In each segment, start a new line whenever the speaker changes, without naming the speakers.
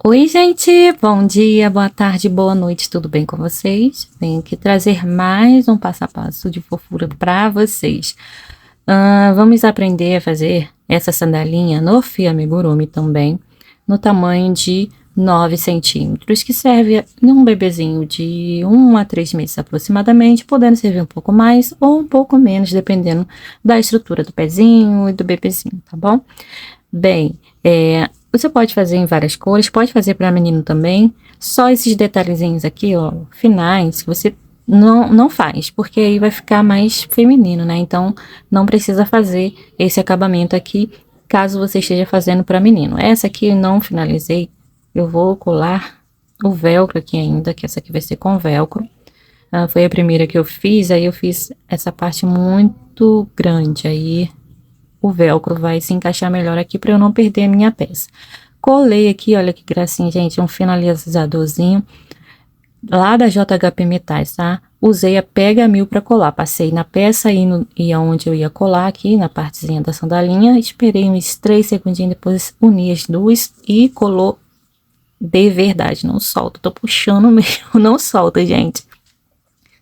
Oi, gente! Bom dia, boa tarde, boa noite, tudo bem com vocês? Venho aqui trazer mais um passo a passo de fofura para vocês. Vamos aprender a fazer essa sandalinha no fio amigurumi também, no tamanho de 9 centímetros, que serve num bebezinho de 1 a 3 meses aproximadamente, podendo servir um pouco mais ou um pouco menos, dependendo da estrutura do pezinho e do bebezinho, tá bom? Bem, você pode fazer em várias cores, pode fazer para menino também. Só esses detalhezinhos aqui, ó, finais, que você não faz, porque aí vai ficar mais feminino, né? Então, não precisa fazer esse acabamento aqui, caso você esteja fazendo para menino. Essa aqui eu não finalizei, eu vou colar o velcro aqui ainda, que essa aqui vai ser com velcro. Foi a primeira que eu fiz, aí eu fiz essa parte muito grande, aí o velcro vai se encaixar melhor aqui para eu não perder a minha peça. Colei aqui, olha que gracinha, gente, um finalizadorzinho lá da JHP Metais, tá? Usei a Pega Mil para colar, passei na peça e aonde eu ia colar aqui, na partezinha da sandalinha, esperei uns 3 segundinhos, depois uni as duas e colou de verdade, não solta, tô puxando mesmo, não solta, gente.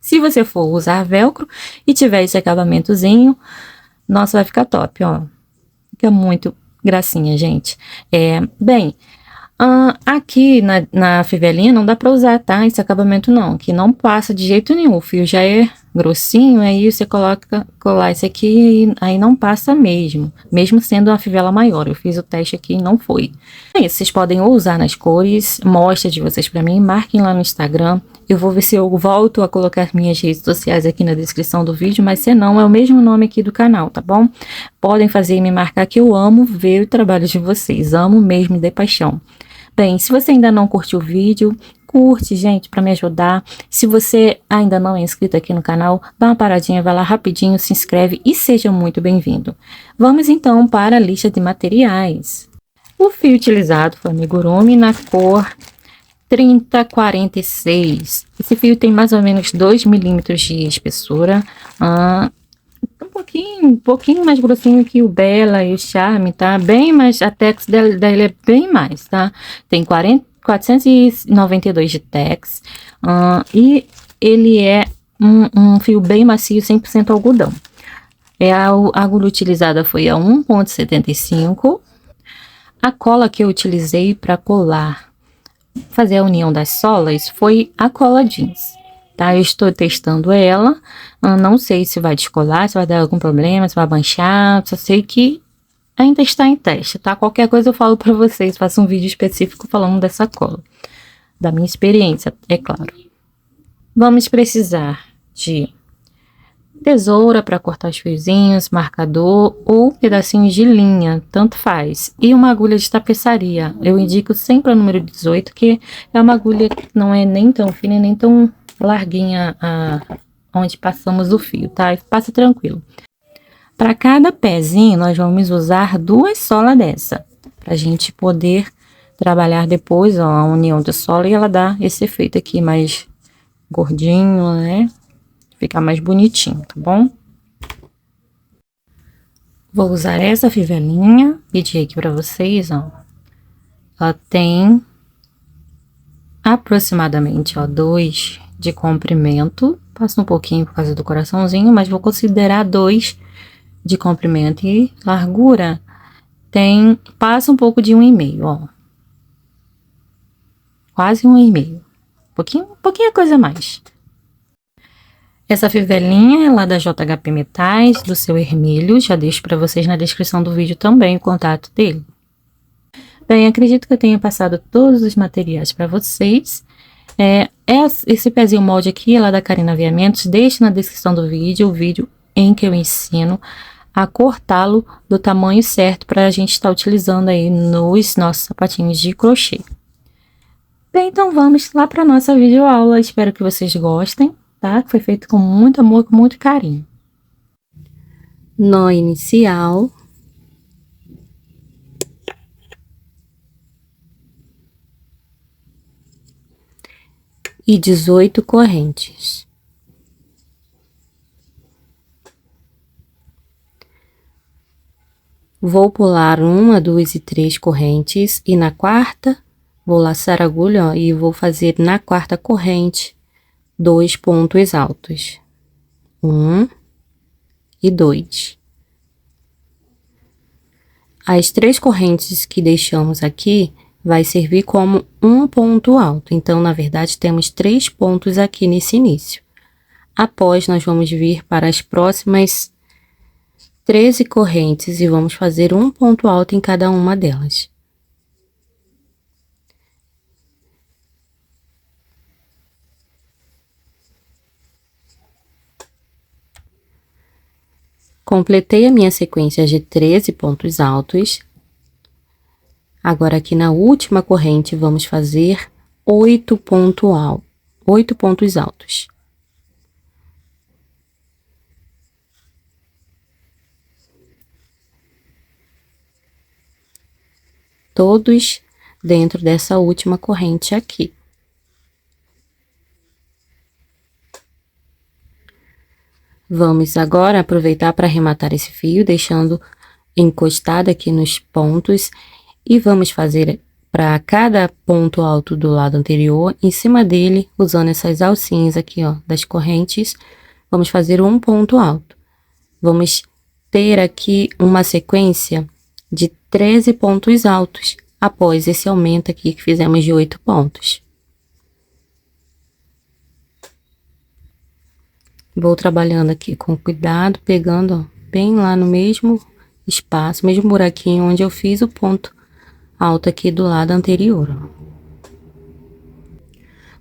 Se você for usar velcro e tiver esse acabamentozinho, nossa, vai ficar top, ó. Fica muito gracinha, gente. Bem, aqui na fivelinha não dá pra usar, tá? Esse acabamento não, que não passa de jeito nenhum. O fio já é grossinho, aí você colar esse aqui e aí não passa mesmo. Mesmo sendo uma fivela maior. Eu fiz o teste aqui e não foi. É isso, vocês podem usar nas cores, mostra de vocês pra mim, marquem lá no Instagram. Eu vou ver se eu volto a colocar minhas redes sociais aqui na descrição do vídeo, mas se não, é o mesmo nome aqui do canal, tá bom? Podem fazer e me marcar que eu amo ver o trabalho de vocês, amo mesmo de paixão. Bem, se você ainda não curtiu o vídeo, curte, gente, para me ajudar. Se você ainda não é inscrito aqui no canal, dá uma paradinha, vai lá rapidinho, se inscreve e seja muito bem-vindo. Vamos então para a lista de materiais. O fio utilizado foi amigurumi na cor 3046. Esse fio tem mais ou menos 2 milímetros de espessura. Um pouquinho mais grossinho que o Bella e o Charme, tá? Bem mais, a tex dele é bem mais, tá? Tem 492 de tex. E ele é um fio bem macio, 100% algodão. A agulha utilizada foi a 1,75. A cola que eu utilizei para colar, fazer a união das solas, foi a cola jeans, tá? Eu estou testando ela, não sei se vai descolar, se vai dar algum problema, se vai manchar, só sei que ainda está em teste, tá? Qualquer coisa eu falo para vocês, faço um vídeo específico falando dessa cola, da minha experiência, é claro. Vamos precisar de tesoura para cortar os fiozinhos, marcador ou pedacinhos de linha, tanto faz. E uma agulha de tapeçaria. Eu indico sempre o número 18, que é uma agulha que não é nem tão fina nem tão larguinha onde passamos o fio, tá? Passa tranquilo. Para cada pezinho, nós vamos usar 2 solas dessa, pra gente poder trabalhar depois, ó, a união de sola e ela dá esse efeito aqui mais gordinho, né? Ficar mais bonitinho, tá bom? Vou usar essa fivelinha, pedi aqui pra vocês, ó. Ela tem aproximadamente, ó, 2 de comprimento. Passa um pouquinho por causa do coraçãozinho, mas vou considerar 2 de comprimento e largura. Passa um pouco de 1,5, ó. Quase 1,5. Pouquinho coisa a mais. Essa fivelinha é lá da JHP Metais, do seu Hermílio. Já deixo para vocês na descrição do vídeo também o contato dele. Bem, acredito que eu tenha passado todos os materiais para vocês. Esse pezinho molde aqui é lá da Karina Aviamentos. Deixe na descrição do vídeo o vídeo em que eu ensino a cortá-lo do tamanho certo para a gente estar utilizando aí nos nossos sapatinhos de crochê. Bem, então vamos lá para nossa videoaula. Espero que vocês gostem. Tá? Foi feito com muito amor, com muito carinho. Nó inicial. E 18 correntes. Vou pular 1, 2 e 3 correntes e na quarta Vou laçar a agulha, ó, e vou fazer na quarta corrente 2 pontos altos. 1 e 2. As 3 correntes que deixamos aqui vai servir como um ponto alto. Então, na verdade, temos 3 pontos aqui nesse início. Após, nós vamos vir para as próximas 13 correntes e vamos fazer um ponto alto em cada uma delas. Completei a minha sequência de 13 pontos altos. Agora, aqui na última corrente, vamos fazer 8 pontos altos. Todos dentro dessa última corrente aqui. Vamos agora aproveitar para arrematar esse fio, deixando encostado aqui nos pontos, e vamos fazer para cada ponto alto do lado anterior, em cima dele, usando essas alcinhas aqui, ó, das correntes, vamos fazer um ponto alto. Vamos ter aqui uma sequência de 13 pontos altos, após esse aumento aqui que fizemos de 8 pontos. Vou trabalhando aqui com cuidado, pegando, ó, bem lá no mesmo espaço, mesmo buraquinho onde eu fiz o ponto alto aqui do lado anterior, ó.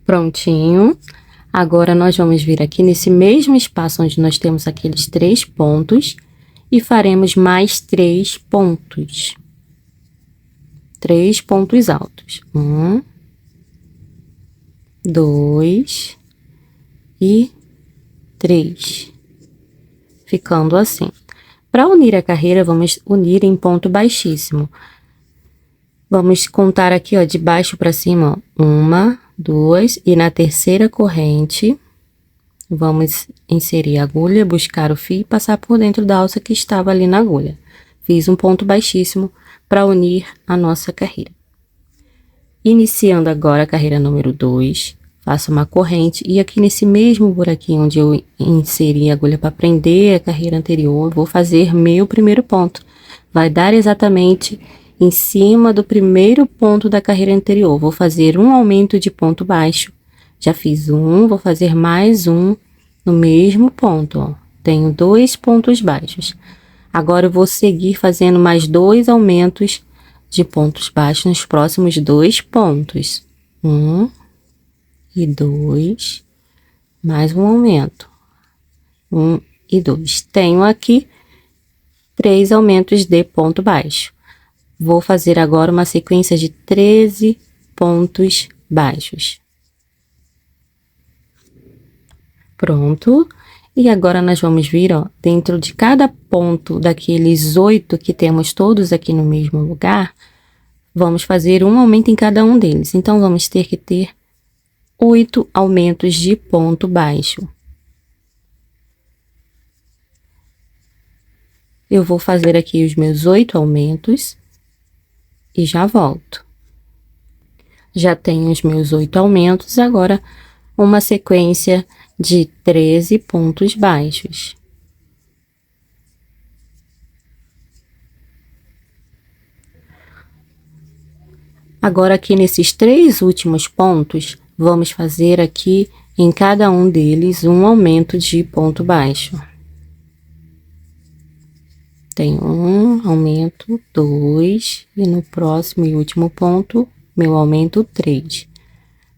Prontinho. Agora, nós vamos vir aqui nesse mesmo espaço onde nós temos aqueles 3 pontos e faremos mais 3 pontos. 3 pontos altos. 1, 2 e 3. Ficando assim. Para unir a carreira, vamos unir em ponto baixíssimo. Vamos contar aqui, ó, de baixo para cima, ó, 1, 2, e na terceira corrente, vamos inserir a agulha, buscar o fio e passar por dentro da alça que estava ali na agulha. Fiz um ponto baixíssimo para unir a nossa carreira. Iniciando agora a carreira número 2, faço uma corrente e aqui nesse mesmo buraquinho onde eu inseri a agulha para prender a carreira anterior, eu vou fazer meu primeiro ponto. Vai dar exatamente em cima do primeiro ponto da carreira anterior. Vou fazer um aumento de ponto baixo. Já fiz um, vou fazer mais um no mesmo ponto, ó. Tenho 2 pontos baixos. Agora eu vou seguir fazendo mais 2 aumentos de pontos baixos nos próximos 2 pontos. 1 e 2, mais um aumento. 1 e 2. Tenho aqui 3 aumentos de ponto baixo. Vou fazer agora uma sequência de 13 pontos baixos. Pronto. E agora nós vamos vir, ó, dentro de cada ponto daqueles 8 que temos todos aqui no mesmo lugar, vamos fazer um aumento em cada um deles. Então, vamos ter que ter 8 aumentos de ponto baixo. Eu vou fazer aqui os meus 8 aumentos e já volto. Já tenho os meus 8 aumentos, agora uma sequência de 13 pontos baixos. Agora, aqui nesses 3 últimos pontos, vamos fazer aqui em cada um deles um aumento de ponto baixo. Tem um aumento, 2, e no próximo e último ponto, meu aumento 3.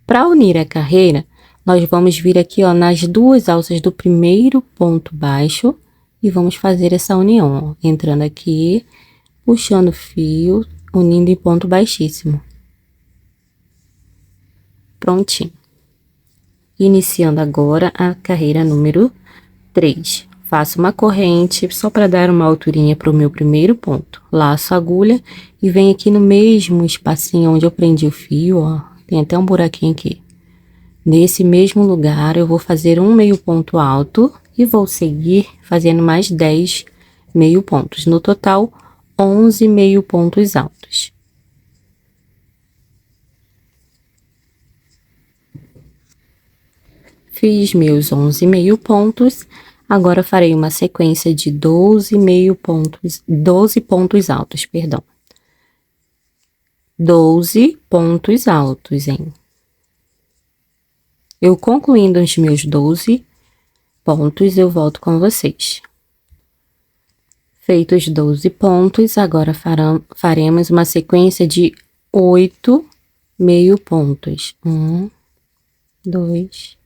Para unir a carreira, nós vamos vir aqui, ó, nas 2 alças do primeiro ponto baixo e vamos fazer essa união, ó, entrando aqui, puxando o fio, unindo em ponto baixíssimo. Prontinho. Iniciando agora a carreira número 3. Faço uma corrente só para dar uma alturinha para o meu primeiro ponto. Laço a agulha e venho aqui no mesmo espacinho onde eu prendi o fio, ó. Tem até um buraquinho aqui. Nesse mesmo lugar, eu vou fazer um meio ponto alto e vou seguir fazendo mais 10 meio pontos. No total, 11 meio pontos altos.
Fiz meus 11,5 pontos. Agora farei uma sequência de 12,5 pontos, 12 pontos altos, perdão. 12 pontos altos, hein? Eu concluindo os meus 12 pontos, eu volto com vocês. Feitos 12 pontos, agora faremos uma sequência de 8 meio pontos. 1, 2,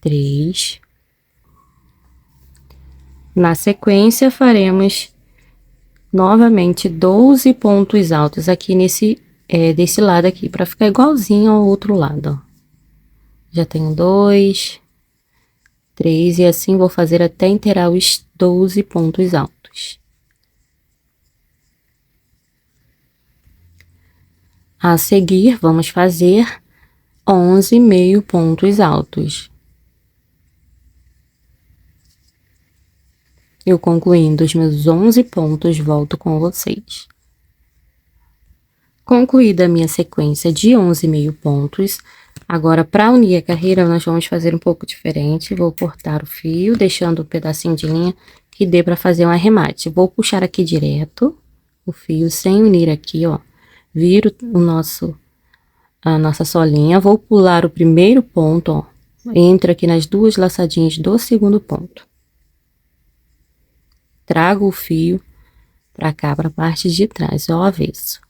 3. Na sequência, faremos novamente 12 pontos altos aqui desse lado aqui, para ficar igualzinho ao outro lado, ó. Já tenho 2, 3 e assim vou fazer até inteirar os 12 pontos altos. A seguir, vamos fazer 11 meio pontos altos. Eu concluindo os meus 11 pontos, volto com vocês. Concluída a minha sequência de 11 meio pontos, agora para unir a carreira nós vamos fazer um pouco diferente. Vou cortar o fio, deixando um pedacinho de linha que dê para fazer um arremate. Vou puxar aqui direto o fio sem unir aqui, ó. Viro a nossa solinha, vou pular o primeiro ponto, ó. Entro aqui nas duas laçadinhas do segundo ponto. Trago o fio para cá, para a parte de trás, ao avesso.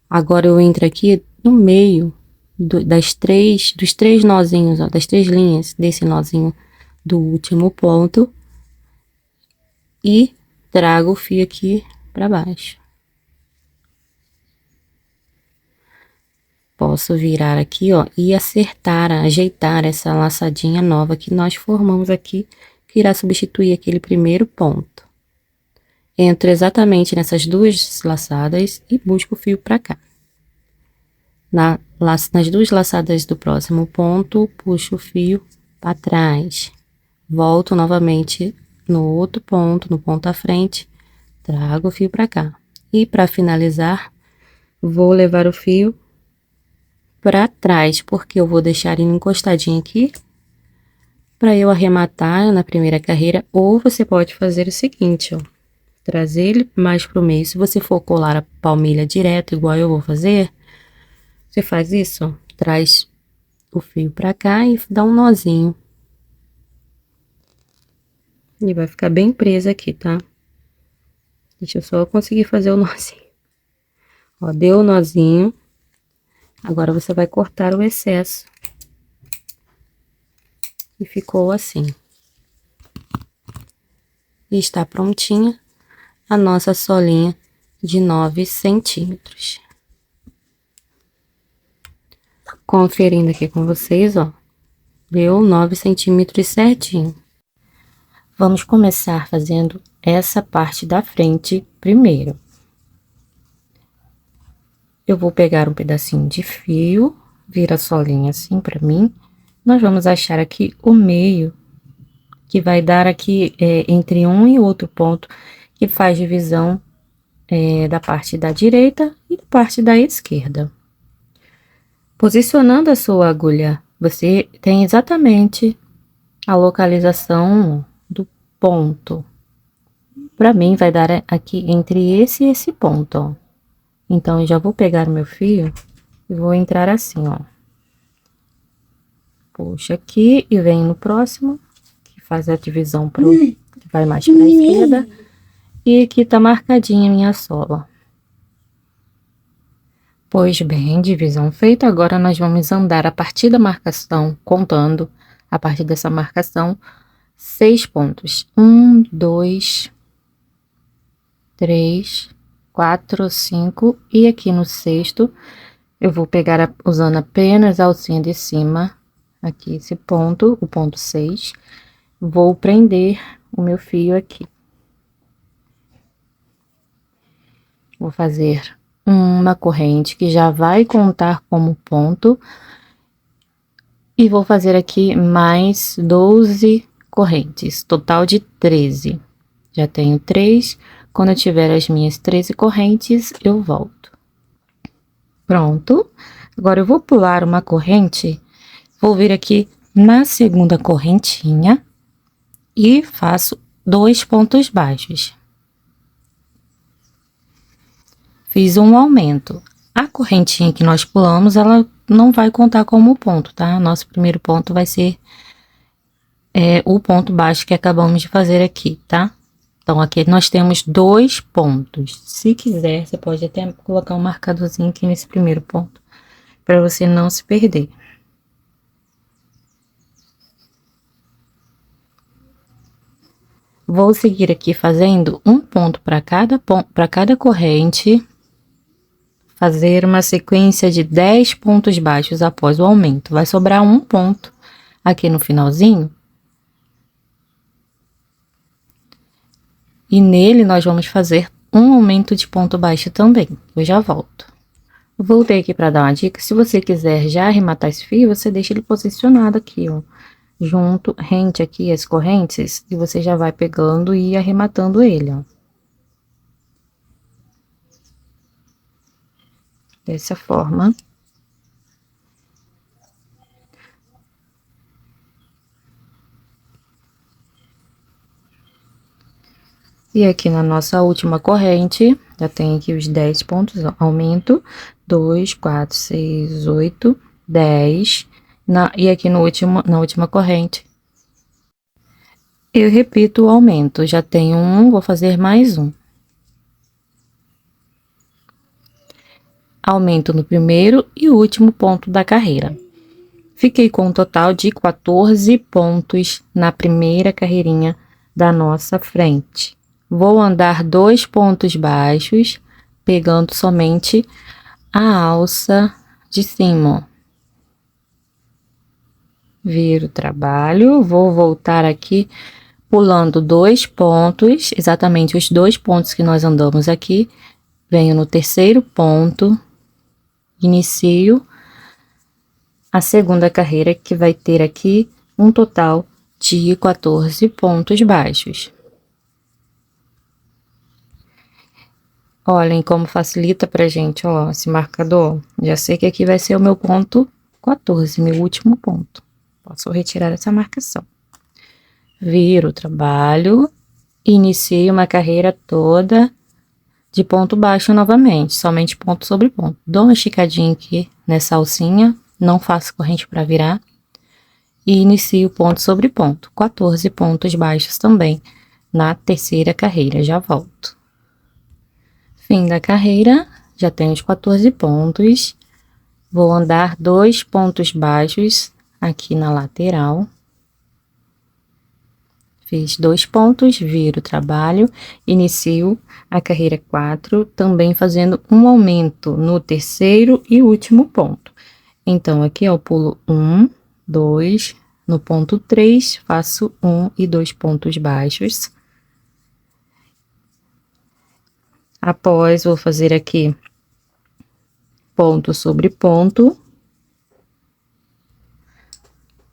Agora eu entro aqui no meio dos três nozinhos, ó, das 3 linhas desse nozinho do último ponto e trago o fio aqui para baixo. Posso virar aqui, ó, e ajeitar essa laçadinha nova que nós formamos aqui, que irá substituir aquele primeiro ponto. Entro exatamente nessas duas laçadas e busco o fio para cá. Nas duas laçadas do próximo ponto, puxo o fio para trás. Volto novamente no outro ponto, no ponto à frente, trago o fio para cá. E para finalizar, vou levar o fio para trás, porque eu vou deixar ele encostadinho aqui para eu arrematar na primeira carreira. Ou você pode fazer o seguinte, ó, trazer ele mais pro meio. Se você for colar a palmilha direto, igual eu vou fazer, você faz isso, ó, traz o fio pra cá e dá um nozinho. E vai ficar bem preso aqui, tá? Deixa eu só conseguir fazer o nozinho. Ó, deu o nozinho. Agora você vai cortar o excesso. E ficou assim. E está prontinha a nossa solinha de 9 centímetros. Conferindo aqui com vocês, ó, deu 9 centímetros certinho. Vamos começar fazendo essa parte da frente primeiro. Eu vou pegar um pedacinho de fio, vira a solinha assim pra mim. Nós vamos achar aqui o meio, que vai dar aqui entre um e outro ponto, que faz divisão da parte da direita e da parte da esquerda. Posicionando a sua agulha, você tem exatamente a localização do ponto. Para mim, vai dar aqui entre esse e esse ponto, ó. Então, eu já vou pegar o meu fio e vou entrar assim, ó. Puxa aqui e vem no próximo, que faz a divisão que vai mais para a esquerda. E aqui tá marcadinha a minha sola. Pois bem, divisão feita, agora nós vamos andar a partir da marcação, contando a partir dessa marcação, 6 pontos. 1, 2, 3, 4, 5, e aqui no sexto, eu vou pegar usando apenas a alcinha de cima, aqui esse ponto, o ponto 6, vou prender o meu fio aqui. Vou fazer uma corrente que já vai contar como ponto e vou fazer aqui mais 12 correntes, total de 13. Já tenho 3, quando eu tiver as minhas 13 correntes, eu volto. Pronto, agora eu vou pular uma corrente
Vou vir aqui na segunda correntinha e faço 2 pontos baixos. Fiz um aumento. A correntinha que nós pulamos, ela não vai contar como ponto, tá? Nosso primeiro ponto vai ser o ponto baixo que acabamos de fazer aqui, tá? Então, aqui nós temos 2 pontos. Se quiser, você pode até colocar um marcadorzinho aqui nesse primeiro ponto, para você não se perder. Vou seguir aqui fazendo um ponto para cada corrente, fazer uma sequência de 10 pontos baixos após o aumento. Vai sobrar um ponto aqui no finalzinho. E nele nós vamos fazer um aumento de ponto baixo também. Eu já volto. Voltei aqui para dar uma dica. Se você quiser já arrematar esse fio, você deixa ele posicionado aqui, ó, junto, rente aqui as correntes, e você já vai pegando e arrematando ele, ó. Dessa forma. E aqui na nossa última corrente, já tem aqui os 10 pontos, ó, aumento, 2, 4, 6, 8, 10, e aqui na última corrente, eu repito o aumento, já tenho um, vou fazer mais um. Aumento no primeiro e último ponto da carreira. Fiquei com um total de 14 pontos na primeira carreirinha da nossa frente. Vou andar 2 pontos baixos, pegando somente a alça de cima, ó. Viro o trabalho, vou voltar aqui pulando 2 pontos, exatamente os 2 pontos que nós andamos aqui. Venho no terceiro ponto, inicio a segunda carreira, que vai ter aqui um total de 14 pontos baixos. Olhem como facilita pra gente, ó, esse marcador. Já sei que aqui vai ser o meu ponto 14, meu último ponto. Posso retirar essa marcação. Viro o trabalho, inicio uma carreira toda de ponto baixo novamente, somente ponto sobre ponto. Dou uma esticadinha aqui nessa alcinha, não faço corrente para virar. E inicio ponto sobre ponto, 14 pontos baixos também na terceira carreira, já volto. Fim da carreira, já tenho os 14 pontos. Vou andar 2 pontos baixos aqui na lateral. Fiz 2 pontos, viro o trabalho, inicio a carreira 4, também fazendo um aumento no terceiro e último ponto. Então, aqui eu pulo 1, 2, no ponto 3, faço 1 e 2 pontos baixos. Após, vou fazer aqui ponto sobre ponto.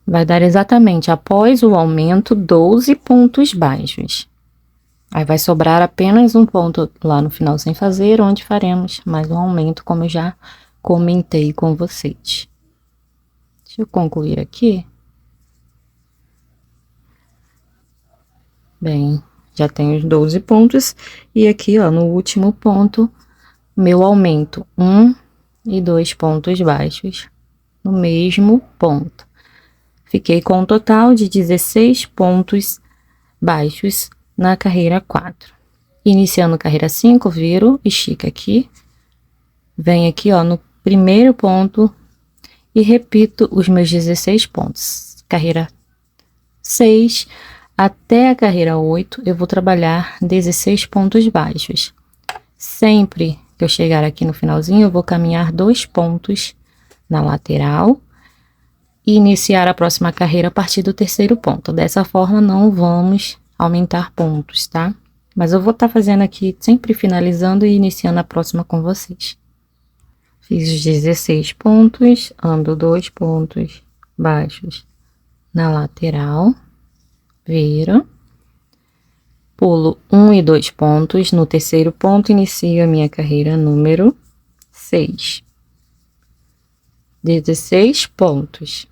Vai dar exatamente, após o aumento, 12 pontos baixos. Aí vai sobrar apenas um ponto lá no final sem fazer, onde faremos mais um aumento, como eu já comentei com vocês. Deixa eu concluir aqui. Bem, já tenho os 12 pontos, e aqui, ó, no último ponto, meu aumento, 1 e 2 pontos baixos no mesmo ponto. Fiquei com um total de 16 pontos baixos na carreira 4. Iniciando carreira 5, viro, estica aqui, venho aqui, ó, no primeiro ponto e repito os meus 16 pontos. Carreira 6 até a carreira 8, eu vou trabalhar 16 pontos baixos. Sempre que eu chegar aqui no finalzinho, eu vou caminhar 2 pontos na lateral e iniciar a próxima carreira a partir do terceiro ponto. Dessa forma, não vamos aumentar pontos, tá? Mas eu vou estar fazendo aqui, sempre finalizando e iniciando a próxima com vocês. Fiz os 16 pontos, ando 2 pontos baixos na lateral, viro, pulo 1 e 2 pontos, no terceiro ponto inicio a minha carreira número 6. 16 pontos.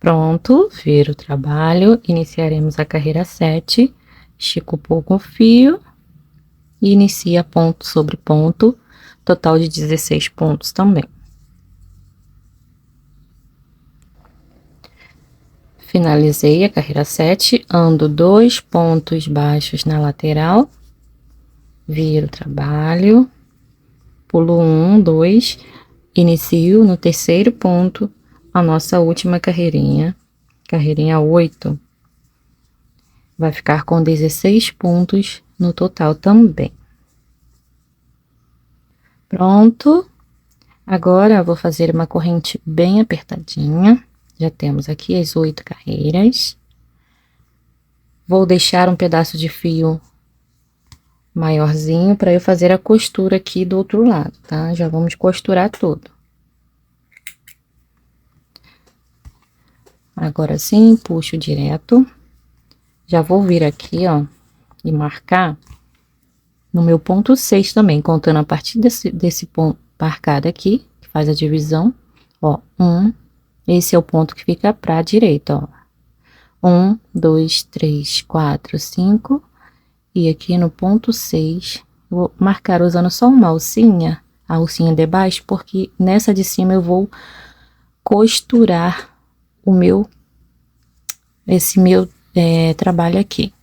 Pronto, vira o trabalho, iniciaremos a carreira 7, estica um pouco o fio e inicia ponto sobre ponto, total de 16 pontos também. Finalizei a carreira 7, ando 2 pontos baixos na lateral, viro o trabalho, pulo 1, 2, inicio no terceiro ponto a nossa última carreirinha, carreirinha 8, vai ficar com 16 pontos no total também. Pronto, agora eu vou fazer uma corrente bem apertadinha, já temos aqui as 8 carreiras. Vou deixar um pedaço de fio maiorzinho para eu fazer a costura aqui do outro lado, tá? Já vamos costurar tudo. Agora sim, puxo direto. Já vou vir aqui, ó, e marcar no meu ponto 6 também, contando a partir desse ponto marcado aqui, que faz a divisão, ó, esse é o ponto que fica pra direita, ó. 1, 2, 3, 4, 5, e aqui no ponto 6, vou marcar usando só uma alcinha, a alcinha de baixo, porque nessa de cima eu vou costurar esse meu trabalho aqui.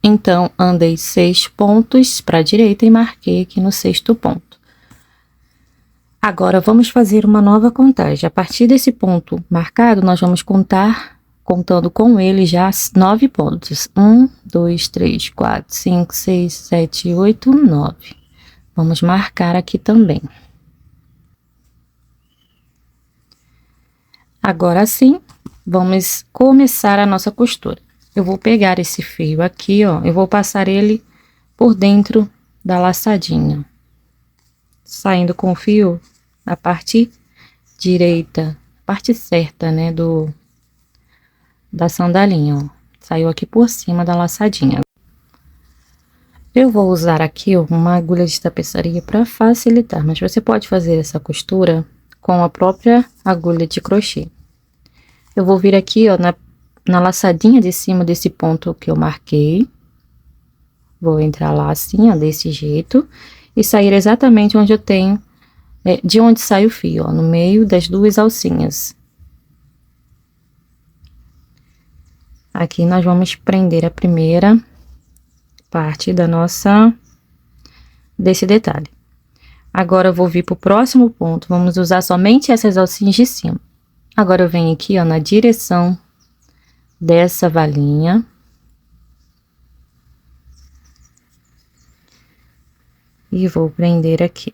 Então, andei 6 pontos para a direita e marquei aqui no 6º ponto. Agora, vamos fazer uma nova contagem. A partir desse ponto marcado, nós vamos contando com ele já 9 pontos. 1, 2, 3, 4, 5, 6, 7, 8, 9. Vamos marcar aqui também. Agora sim, vamos começar a nossa costura. Eu vou pegar esse fio aqui, ó, eu vou passar ele por dentro da laçadinha, saindo com o fio na parte direita, parte certa, né, da sandalinha, ó. Saiu aqui por cima da laçadinha. Eu vou usar aqui, ó, uma agulha de tapeçaria para facilitar, mas você pode fazer essa costura com a própria agulha de crochê. Eu vou vir aqui, ó, na laçadinha de cima desse ponto que eu marquei. Vou entrar lá assim, ó, desse jeito, e sair exatamente onde eu tenho, de onde sai o fio, ó, no meio das 2 alcinhas. Aqui nós vamos prender a primeira parte desse detalhe. Agora eu vou vir pro próximo ponto, vamos usar somente essas alcinhas de cima. Agora eu venho aqui, ó, na direção dessa valinha. E vou prender aqui.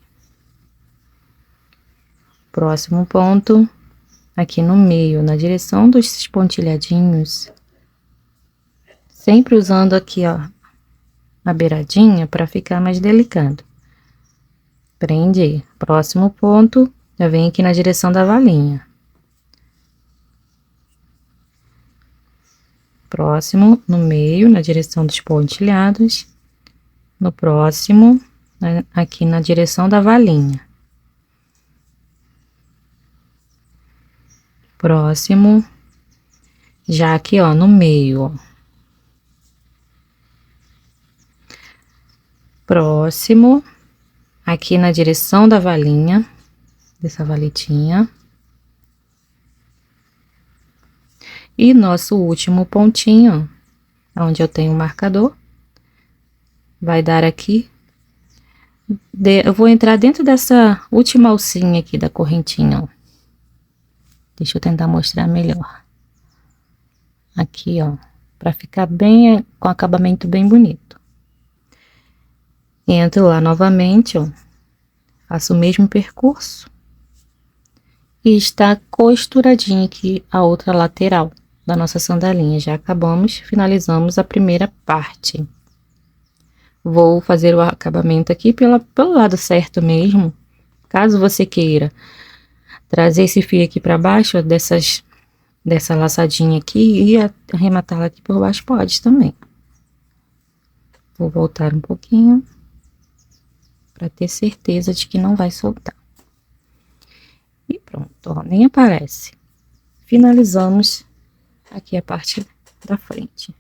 Próximo ponto, aqui no meio, na direção dos pontilhadinhos. Sempre usando aqui, ó, a beiradinha para ficar mais delicado. Prende. Próximo ponto, já vem aqui na direção da valinha. Próximo, no meio, na direção dos pontilhados. No próximo, aqui na direção da valinha. Próximo, já aqui, ó, no meio, ó. Próximo, aqui na direção da valinha, dessa valetinha. E nosso último pontinho, onde eu tenho o marcador, vai dar aqui. Eu vou entrar dentro dessa última alcinha aqui da correntinha, ó. Deixa eu tentar mostrar melhor. Aqui, ó, para ficar bem, com acabamento bem bonito. Entro lá novamente, ó, faço o mesmo percurso. E está costuradinha aqui a outra lateral da nossa sandalinha. Já acabamos, finalizamos a primeira parte. Vou fazer o acabamento aqui pelo lado certo mesmo. Caso você queira trazer esse fio aqui para baixo, ó, dessa laçadinha aqui, e arrematá-la aqui por baixo, pode também. Vou voltar um pouquinho para ter certeza de que não vai soltar. E pronto. certo, ó, nem aparece. Finalizamos aqui a parte da frente.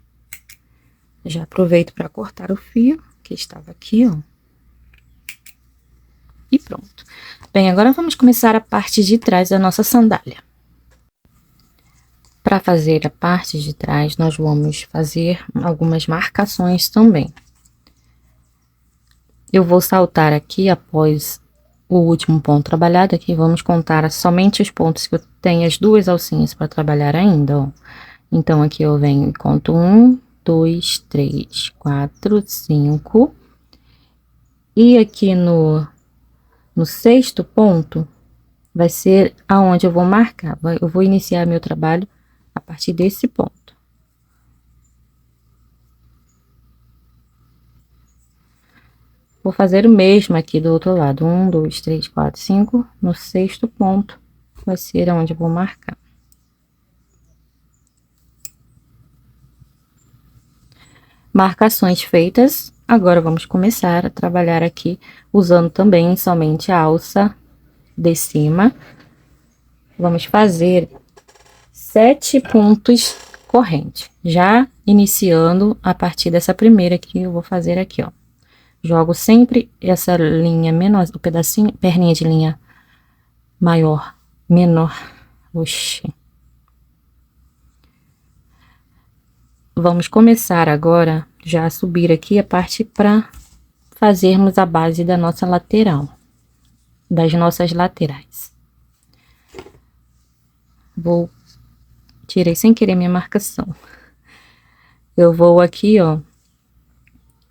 Já aproveito para cortar o fio que estava aqui, ó. E pronto. Bem, agora vamos começar a parte de trás da nossa sandália. Para fazer a parte de trás, nós vamos fazer algumas marcações também. Eu vou saltar aqui após o último ponto trabalhado. Aqui vamos contar somente os pontos que eu tenho as duas alcinhas para trabalhar ainda, ó. Então, aqui eu venho e conto 1, 2, 3, 4, 5. E aqui no sexto ponto, vai ser aonde eu vou marcar. Eu vou iniciar meu trabalho a partir desse ponto. Vou fazer o mesmo aqui do outro lado. 1, 2, 3, 4, 5. No sexto ponto, vai ser aonde eu vou marcar. Marcações feitas. Agora, vamos começar a trabalhar aqui, usando também somente a alça de cima. Vamos fazer 7 pontos correntes. Já iniciando a partir dessa primeira que eu vou fazer aqui, ó. Jogo sempre essa linha menor, o pedacinho, perninha de linha maior, menor. Oxi. Vamos começar agora já a subir aqui a parte para fazermos a base da nossa lateral, das nossas laterais. Tirei sem querer minha marcação. Eu vou aqui, ó,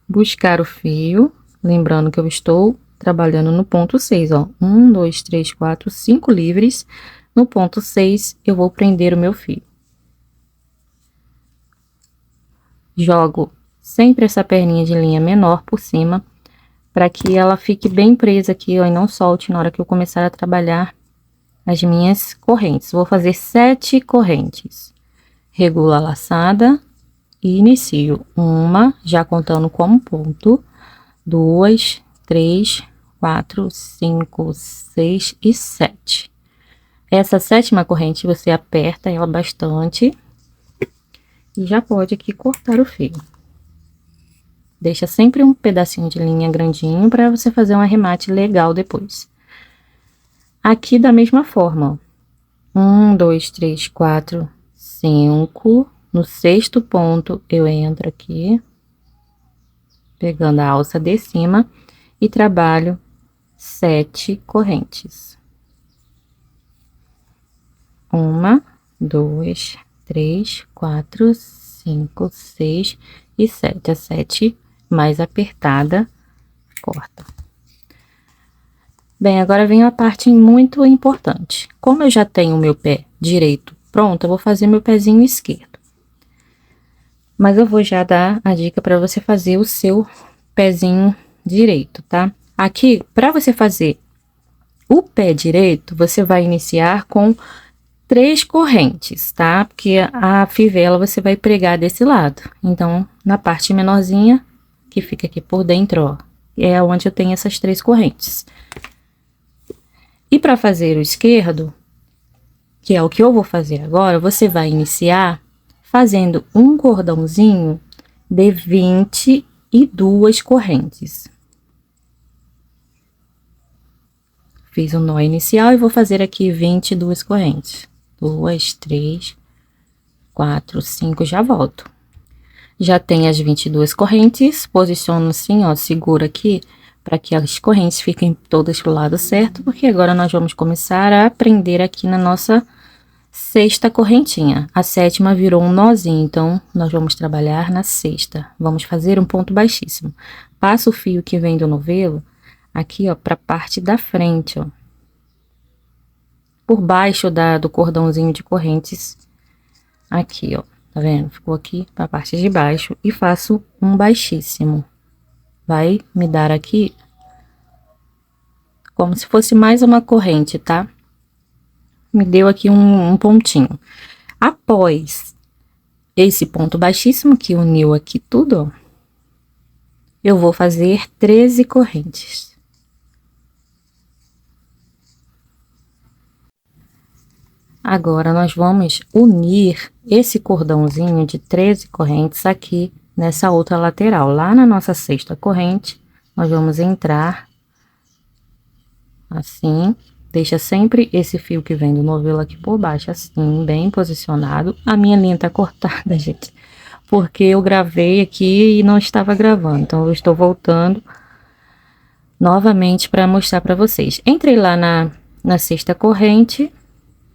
buscar o fio, lembrando que eu estou trabalhando no ponto 6, ó. 1, 2, 3, 4, 5 livres. No ponto 6, eu vou prender o meu fio. Jogo sempre essa perninha de linha menor por cima, para que ela fique bem presa aqui, ó, e não solte na hora que eu começar a trabalhar as minhas correntes. Vou fazer 7 correntes. Regulo a laçada e inicio. Uma, já contando como ponto. 2, 3, 4, 5, 6 e 7. Essa sétima corrente você aperta ela bastante e já pode aqui cortar o fio. Deixa sempre um pedacinho de linha grandinho para você fazer um arremate legal depois. Aqui da mesma forma, ó. 1, 2, 3, 4, 5. No sexto ponto, eu entro aqui, pegando a alça de cima e trabalho 7 correntes. 1, 2, 3, 4, 5, 6 e 7. A 7 mais apertada, corta. Bem, agora vem a parte muito importante. Como eu já tenho o meu pé direito pronto, eu vou fazer meu pezinho esquerdo. Mas eu vou já dar a dica para você fazer o seu pezinho direito, tá? Aqui, para você fazer o pé direito, você vai iniciar com 3 correntes, tá? Porque a fivela você vai pregar desse lado. Então, na parte menorzinha, que fica aqui por dentro, ó, é onde eu tenho essas 3 correntes. E para fazer o esquerdo, que é o que eu vou fazer agora, você vai iniciar fazendo um cordãozinho de 22 correntes. Fiz o nó inicial e vou fazer aqui 22 correntes. 2, 3, 4, 5, já volto. Já tem as 22 correntes, posiciono assim, ó, seguro aqui, para que as correntes fiquem todas pro lado certo, porque agora nós vamos começar a prender aqui na nossa sexta correntinha. A sétima virou um nozinho, então nós vamos trabalhar na sexta. Vamos fazer um ponto baixíssimo. Passa o fio que vem do novelo aqui, ó, para a parte da frente, ó. Por baixo do cordãozinho de correntes, aqui, ó. Tá vendo? Ficou aqui para a parte de baixo e faço um baixíssimo. Vai me dar aqui como se fosse mais uma corrente, tá? Me deu aqui um pontinho. Após esse ponto baixíssimo que uniu aqui tudo, ó, eu vou fazer 13 correntes. Agora, nós vamos unir esse cordãozinho de 13 correntes aqui nessa outra lateral. Lá na nossa sexta corrente, nós vamos entrar assim. Deixa sempre esse fio que vem do novelo aqui por baixo, assim, bem posicionado. A minha linha tá cortada, gente, porque eu gravei aqui e não estava gravando. Então, eu estou voltando novamente para mostrar para vocês. Entrei lá na sexta corrente,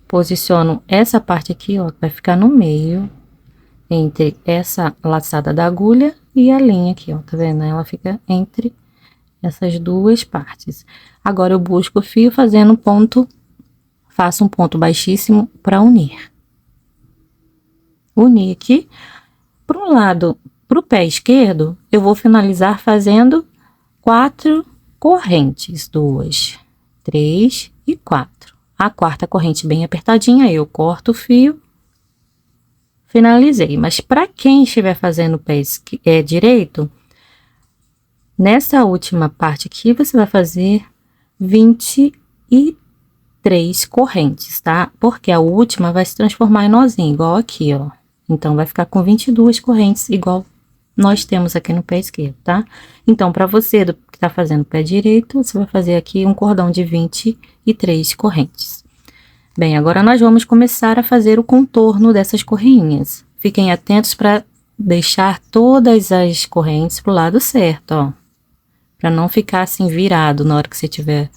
posiciono essa parte aqui, ó, vai ficar no meio, entre essa laçada da agulha e a linha aqui, ó, tá vendo? Ela fica entre essas duas partes. Agora, eu busco o fio fazendo ponto, faço um ponto baixíssimo para unir. Unir aqui. Para um lado, para o pé esquerdo, eu vou finalizar fazendo 4 correntes, 2, 3 e 4. A quarta corrente bem apertadinha, eu corto o fio, finalizei. Mas para quem estiver fazendo o pé direito, nessa última parte aqui, você vai fazer 23 correntes, tá? Porque a última vai se transformar em nozinho, igual aqui, ó. Então, vai ficar com 22 correntes, igual nós temos aqui no pé esquerdo, tá? Então, para você que tá fazendo o pé direito, você vai fazer aqui um cordão de 23 correntes. Bem, agora nós vamos começar a fazer o contorno dessas correinhas. Fiquem atentos para deixar todas as correntes pro lado certo, ó. Para não ficar assim virado na hora que você estiver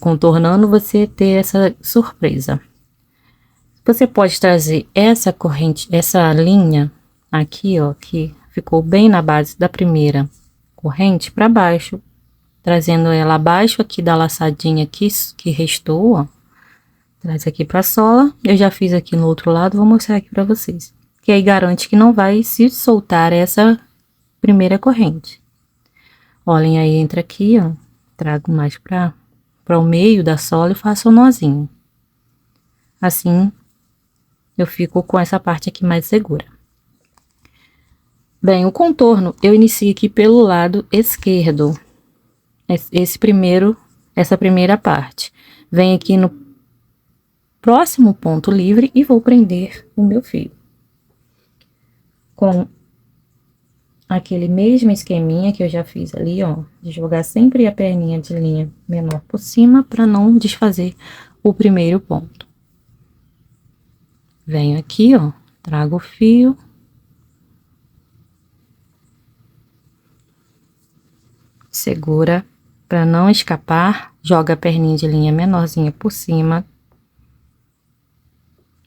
contornando, você ter essa surpresa. Você pode trazer essa corrente, essa linha aqui, ó, que ficou bem na base da primeira corrente, para baixo, trazendo ela abaixo aqui da laçadinha aqui que restou, ó. Traz aqui para a sola. Eu já fiz aqui no outro lado, vou mostrar aqui para vocês. Que aí garante que não vai se soltar essa primeira corrente. Olhem aí, entra aqui, ó. Trago mais para o meio da sola e faço um nozinho. Assim, eu fico com essa parte aqui mais segura. Bem, o contorno eu inicio aqui pelo lado esquerdo. Essa primeira parte. Venho aqui no próximo ponto livre e vou prender o meu fio. Com aquele mesmo esqueminha que eu já fiz ali, ó, de jogar sempre a perninha de linha menor por cima para não desfazer o primeiro ponto. Venho aqui, ó, trago o fio. Segura para não escapar, joga a perninha de linha menorzinha por cima.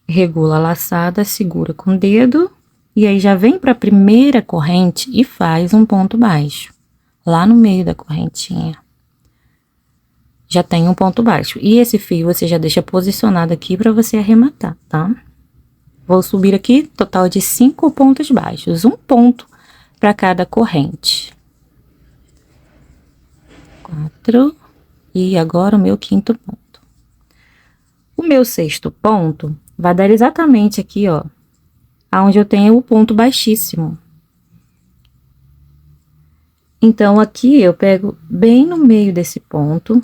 Regula a laçada, segura com o dedo. E aí, já vem para a primeira corrente e faz um ponto baixo. Lá no meio da correntinha. Já tem um ponto baixo. E esse fio você já deixa posicionado aqui para você arrematar, tá? Vou subir aqui, total de 5 pontos baixos. Um ponto para cada corrente. 4. E agora o meu quinto ponto. O meu sexto ponto vai dar exatamente aqui, ó. Aonde eu tenho o ponto baixíssimo. Então, aqui eu pego bem no meio desse ponto,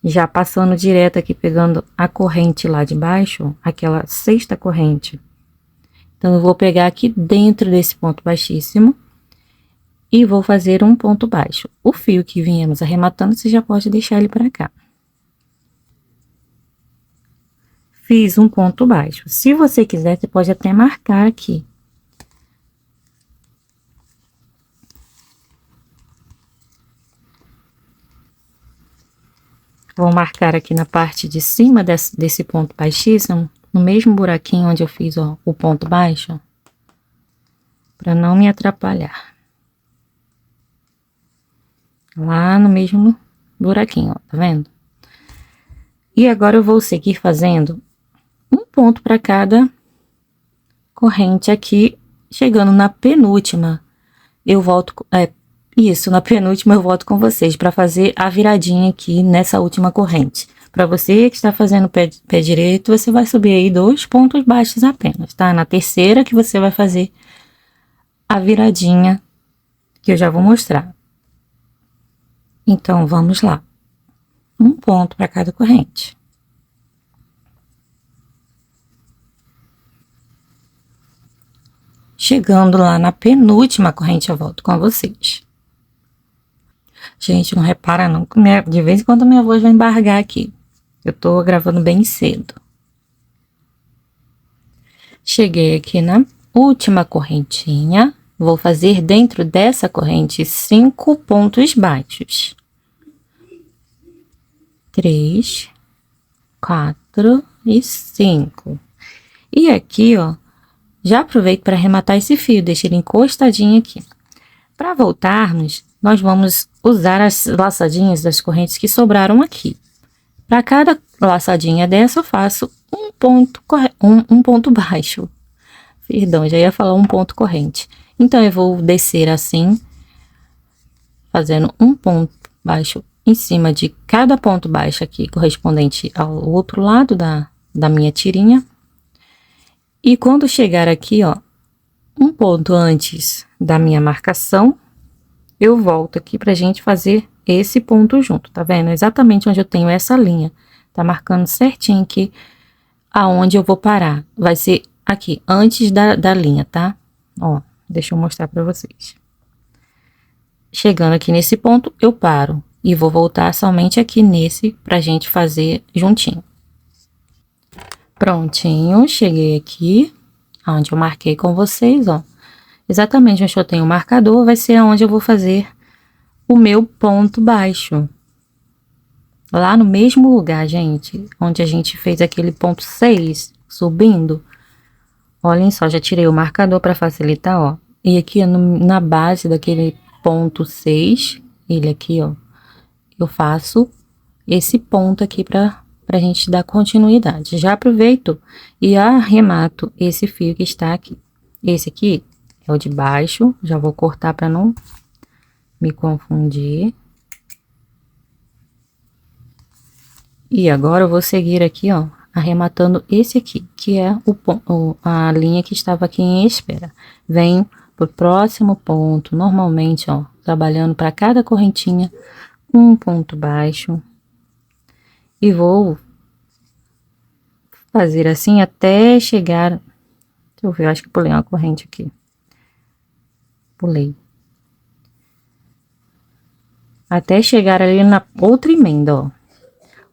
já passando direto aqui, pegando a corrente lá de baixo, aquela sexta corrente. Então, eu vou pegar aqui dentro desse ponto baixíssimo e vou fazer um ponto baixo. O fio que viemos arrematando, você já pode deixar ele para cá. Fiz um ponto baixo. Se você quiser, você pode até marcar aqui. Vou marcar aqui na parte de cima desse ponto baixíssimo, no mesmo buraquinho onde eu fiz, ó, o ponto baixo, para não me atrapalhar. Lá no mesmo buraquinho, ó, tá vendo? E agora eu vou seguir fazendo um ponto para cada corrente aqui, chegando na penúltima, eu volto, na penúltima eu volto com vocês para fazer a viradinha aqui nessa última corrente. Para você que está fazendo pé direito, você vai subir aí 2 pontos baixos apenas, tá? Na terceira que você vai fazer a viradinha, que eu já vou mostrar. Então, vamos lá. Um ponto para cada corrente. Chegando lá na penúltima corrente, eu volto com vocês. Gente, não repara não, de vez em quando minha voz vai embargar aqui. Eu tô gravando bem cedo. Cheguei aqui na última correntinha. Vou fazer dentro dessa corrente 5 pontos baixos. 3, 4 e 5. E aqui, ó, já aproveito para arrematar esse fio, deixa ele encostadinho aqui. Para voltarmos, nós vamos usar as laçadinhas das correntes que sobraram aqui. Para cada laçadinha dessa, eu faço um ponto baixo. Perdão, já ia falar um ponto corrente. Então, eu vou descer assim, fazendo um ponto baixo em cima de cada ponto baixo aqui, correspondente ao outro lado da minha tirinha. E quando chegar aqui, ó, um ponto antes da minha marcação, eu volto aqui pra gente fazer esse ponto junto, tá vendo? Exatamente onde eu tenho essa linha. Tá marcando certinho aqui aonde eu vou parar. Vai ser aqui, antes da linha, tá? Ó, deixa eu mostrar pra vocês. Chegando aqui nesse ponto, eu paro. E vou voltar somente aqui nesse pra gente fazer juntinho. Prontinho, cheguei aqui, onde eu marquei com vocês, ó. Exatamente onde eu tenho o marcador, vai ser onde eu vou fazer o meu ponto baixo. Lá no mesmo lugar, gente, onde a gente fez aquele ponto 6, subindo. Olhem só, já tirei o marcador para facilitar, ó. E aqui na base daquele ponto 6, ele aqui, ó, eu faço esse ponto aqui pra gente dar continuidade. Já aproveito e arremato esse fio que está aqui. Esse aqui é o de baixo, já vou cortar para não me confundir. E agora eu vou seguir aqui, ó, arrematando esse aqui, que é a linha que estava aqui em espera. Venho pro próximo ponto, normalmente, ó, trabalhando para cada correntinha, um ponto baixo. E vou fazer assim até chegar... Deixa eu ver, eu acho que pulei uma corrente aqui. Pulei. Até chegar ali na outra emenda, ó.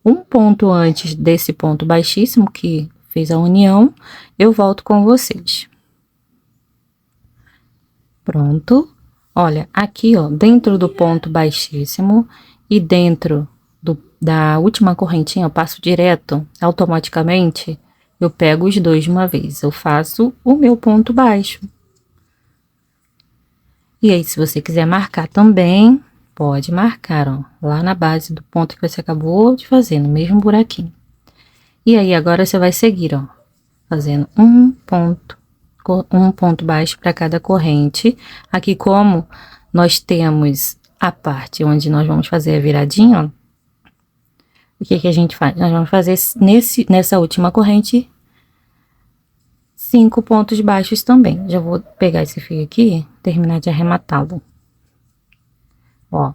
Um ponto antes desse ponto baixíssimo que fez a união, eu volto com vocês. Pronto. Olha, aqui, ó, dentro do ponto baixíssimo e dentro da última correntinha, eu passo direto, automaticamente, eu pego os dois de uma vez. Eu faço o meu ponto baixo. E aí, se você quiser marcar também, pode marcar, ó, lá na base do ponto que você acabou de fazer, no mesmo buraquinho. E aí, agora você vai seguir, ó, fazendo um ponto baixo para cada corrente. Aqui, como nós temos a parte onde nós vamos fazer a viradinha, ó, o que que a gente faz? Nós vamos fazer nessa última corrente 5 pontos baixos também. Já vou pegar esse fio aqui, terminar de arrematá-lo. Ó,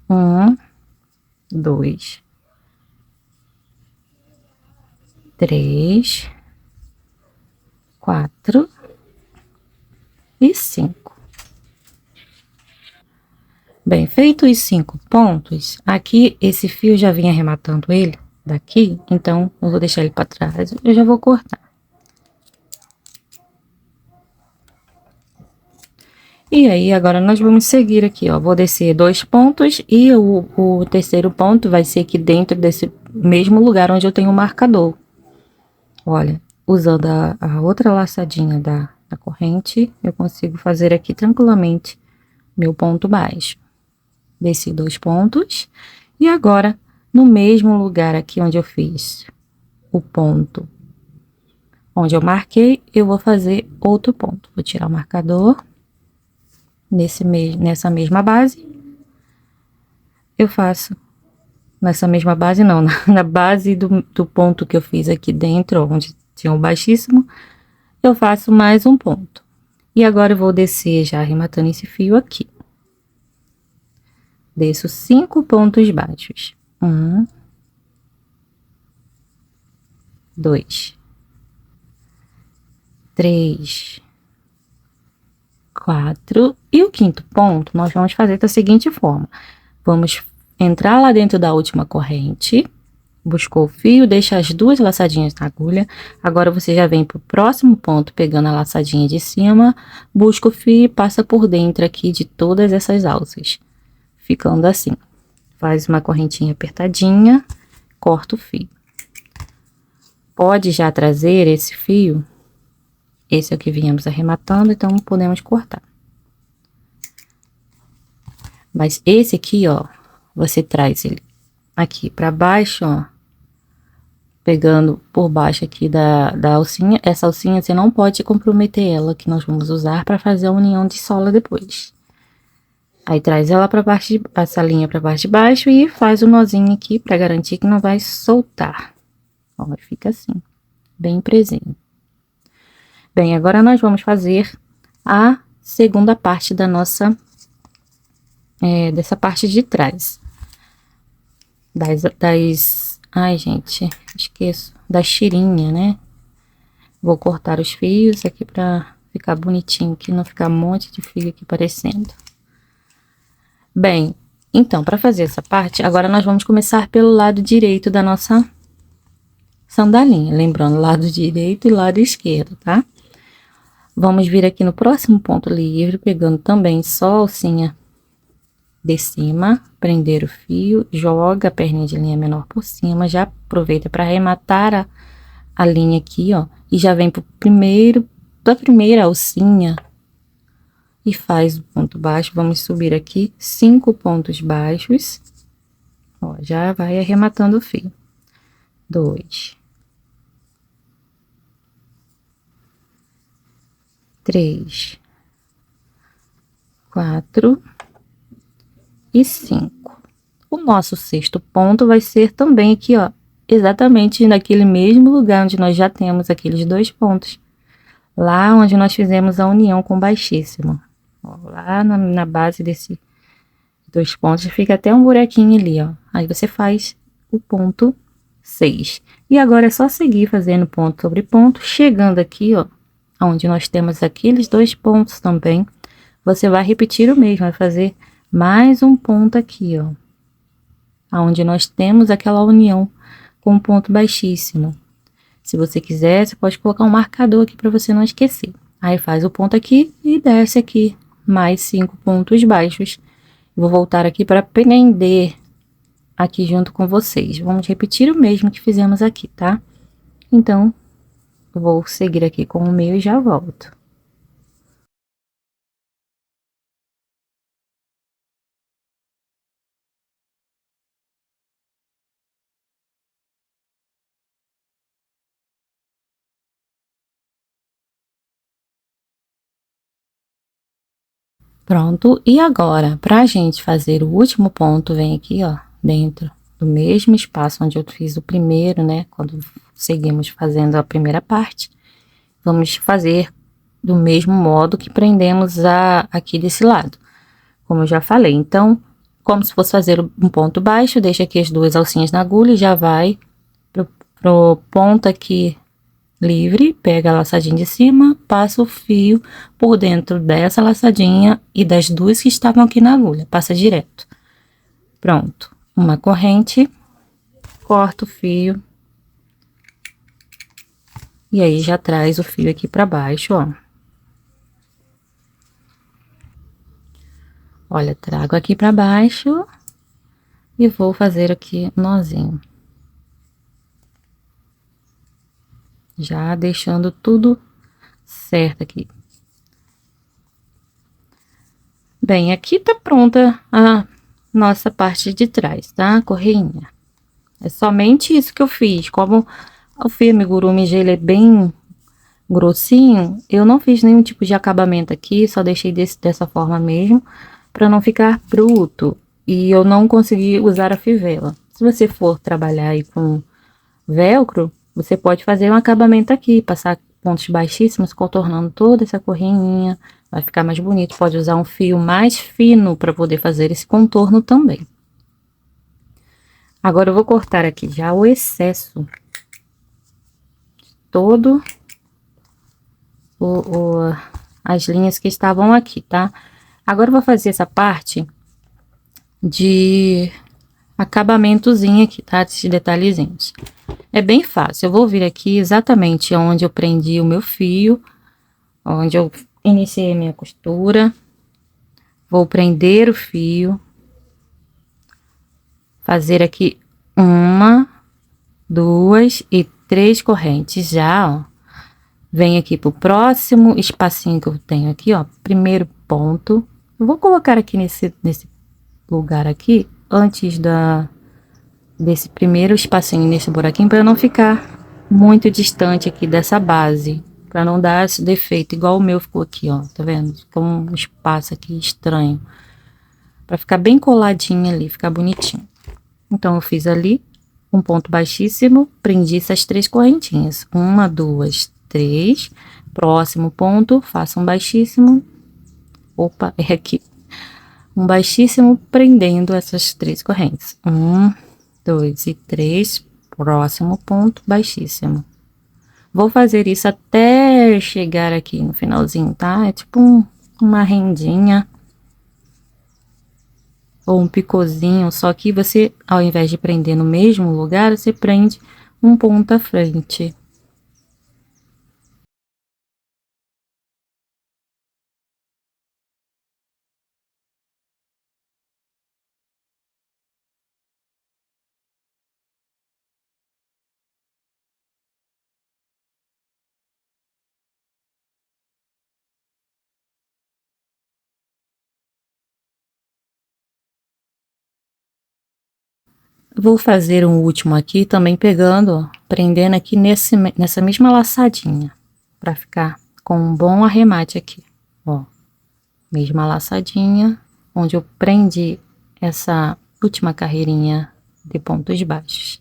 1, 2, 3, 4 e 5. Bem, feito os 5 pontos, aqui esse fio já vinha arrematando ele daqui, então eu vou deixar ele para trás, eu já vou cortar. E aí, agora nós vamos seguir aqui, ó, vou descer 2 pontos e o terceiro ponto vai ser aqui dentro desse mesmo lugar onde eu tenho o marcador. Olha, usando a outra laçadinha da corrente, eu consigo fazer aqui tranquilamente meu ponto baixo. Desci 2 pontos e agora, no mesmo lugar aqui onde eu fiz o ponto, onde eu marquei, eu vou fazer outro ponto. Vou tirar o marcador. Nessa mesma base, eu faço, nessa mesma base não, na base do ponto que eu fiz aqui dentro, onde tinha o baixíssimo, eu faço mais um ponto. E agora eu vou descer já arrematando esse fio aqui. Desço 5 pontos baixos. 1, 2, 3, 4. E o quinto ponto, nós vamos fazer da seguinte forma. Vamos entrar lá dentro da última corrente, buscou o fio, deixa as duas laçadinhas na agulha. Agora, você já vem pro próximo ponto, pegando a laçadinha de cima, busca o fio e passa por dentro aqui de todas essas alças, ficando assim. Faz uma correntinha apertadinha, corta o fio. Pode já trazer esse fio, esse é o que viemos arrematando, então podemos cortar. Mas esse aqui, ó, você traz ele aqui pra baixo, ó, pegando por baixo aqui da alcinha. Essa alcinha você não pode comprometer ela, que nós vamos usar para fazer a união de sola depois. Aí traz ela para baixo, essa linha para baixo de baixo e faz o nozinho aqui para garantir que não vai soltar. Ó, fica assim, bem presinho. Bem, agora nós vamos fazer a segunda parte da nossa, dessa parte de trás. Ai, gente, esqueço, da tirinha, né? Vou cortar os fios aqui pra ficar bonitinho, que não ficar um monte de fio aqui aparecendo. Bem, então, para fazer essa parte, agora nós vamos começar pelo lado direito da nossa sandalinha. Lembrando, lado direito e lado esquerdo, tá? Vamos vir aqui no próximo ponto livre, pegando também só a alcinha de cima, prender o fio, joga a perninha de linha menor por cima, já aproveita para arrematar a linha aqui, ó, e já vem da primeira alcinha e faz o ponto baixo. Vamos subir aqui 5 pontos baixos, ó, já vai arrematando o fio. 2, 3, 4 e 5. O nosso sexto ponto vai ser também aqui, ó, exatamente naquele mesmo lugar onde nós já temos aqueles 2 pontos. Lá onde nós fizemos a união com baixíssimo. Ó, lá na base desse 2 pontos, fica até um buraquinho ali, ó. Aí você faz o ponto 6. E agora é só seguir fazendo ponto sobre ponto, chegando aqui, ó, onde nós temos aqueles 2 pontos também. Você vai repetir o mesmo, vai fazer mais um ponto aqui, ó, aonde nós temos aquela união com um ponto baixíssimo. Se você quiser, você pode colocar um marcador aqui para você não esquecer. Aí faz o ponto aqui e desce aqui mais 5 pontos baixos. Vou voltar aqui para prender aqui junto com vocês. Vamos repetir o mesmo que fizemos aqui, tá? Então, eu vou seguir aqui com o meu e já volto. Pronto, e agora, pra gente fazer o último ponto, vem aqui, ó, dentro do mesmo espaço onde eu fiz o primeiro, né, quando seguimos fazendo a primeira parte, vamos fazer do mesmo modo que prendemos aqui desse lado, como eu já falei. Então, como se fosse fazer um ponto baixo, deixa aqui as 2 alcinhas na agulha e já vai pro ponto aqui livre, pega a laçadinha de cima, passa o fio por dentro dessa laçadinha e das 2 que estavam aqui na agulha, passa direto. Pronto, uma corrente, corta o fio e aí já traz o fio aqui para baixo, ó. Olha, trago aqui para baixo e vou fazer aqui um nozinho. Já deixando tudo certo aqui. Bem, aqui tá pronta a nossa parte de trás, tá? Correinha. É somente isso que eu fiz. Como o fio amigurumi ele é bem grossinho, eu não fiz nenhum tipo de acabamento aqui, só deixei dessa forma mesmo, para não ficar bruto. E eu não consegui usar a fivela. Se você for trabalhar aí com velcro, você pode fazer um acabamento aqui, passar pontos baixíssimos, contornando toda essa correinha, vai ficar mais bonito. Pode usar um fio mais fino para poder fazer esse contorno também. Agora eu vou cortar aqui já o excesso, todo as linhas que estavam aqui, tá? Agora eu vou fazer essa parte de acabamentozinho aqui, tá? Esses detalhezinhos. É bem fácil. Eu vou vir aqui exatamente onde eu prendi o meu fio, onde eu iniciei a minha costura. Vou prender o fio. Fazer aqui 1, 2 e 3 correntes já, ó. Vem aqui pro próximo espacinho que eu tenho aqui, ó. Primeiro ponto. Eu vou colocar aqui nesse lugar aqui, antes desse primeiro espacinho, nesse buraquinho, para não ficar muito distante aqui dessa base. Para não dar esse defeito, igual o meu ficou aqui, ó. Tá vendo? Ficou um espaço aqui estranho. Para ficar bem coladinho ali, ficar bonitinho. Então, eu fiz ali um ponto baixíssimo, prendi essas 3 correntinhas. 1, 2, 3. Próximo ponto, faço um baixíssimo. Opa, é aqui. Um baixíssimo prendendo essas 3 correntes. 1, 2 e 3. Próximo ponto, baixíssimo. Vou fazer isso até chegar aqui no finalzinho, tá? É tipo uma rendinha. Ou um picôzinho, só que você, ao invés de prender no mesmo lugar, você prende um ponto à frente. Vou fazer um último aqui, também pegando, ó, prendendo aqui nessa mesma laçadinha, para ficar com um bom arremate aqui, ó. Mesma laçadinha, onde eu prendi essa última carreirinha de pontos baixos.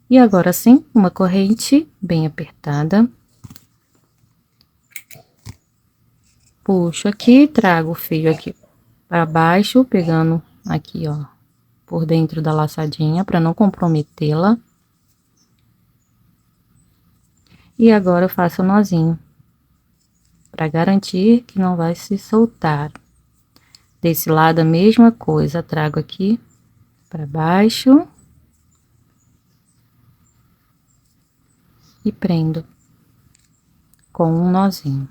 E agora sim, uma corrente bem apertada. Puxo aqui, trago o fio aqui para baixo, pegando aqui, ó, por dentro da laçadinha, para não comprometê-la. E agora eu faço o nozinho, para garantir que não vai se soltar. Desse lado a mesma coisa, trago aqui para baixo. E prendo com um nozinho.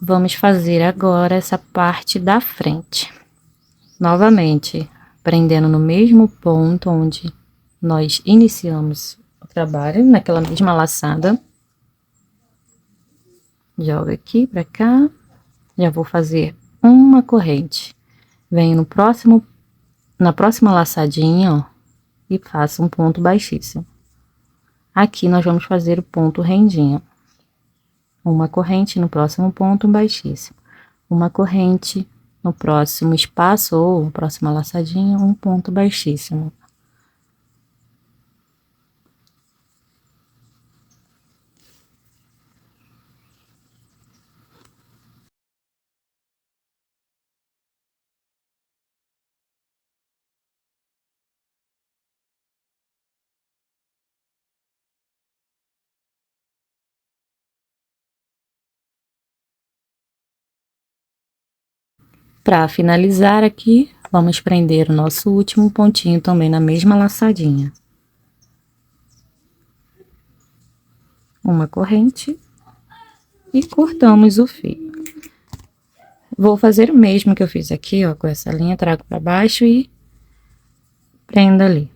Vamos fazer agora essa parte da frente. Novamente, prendendo no mesmo ponto onde nós iniciamos o trabalho, naquela mesma laçada. Jogo aqui pra cá. Já vou fazer uma corrente. Venho na próxima laçadinha, ó, e faço um ponto baixíssimo. Aqui nós vamos fazer o ponto rendinha. Uma corrente no próximo ponto baixíssimo. Uma corrente no próximo espaço ou próxima laçadinha, um ponto baixíssimo. Para finalizar aqui, vamos prender o nosso último pontinho também na mesma laçadinha. Uma corrente e cortamos o fio. Vou fazer o mesmo que eu fiz aqui, ó, com essa linha, trago para baixo e prendo ali.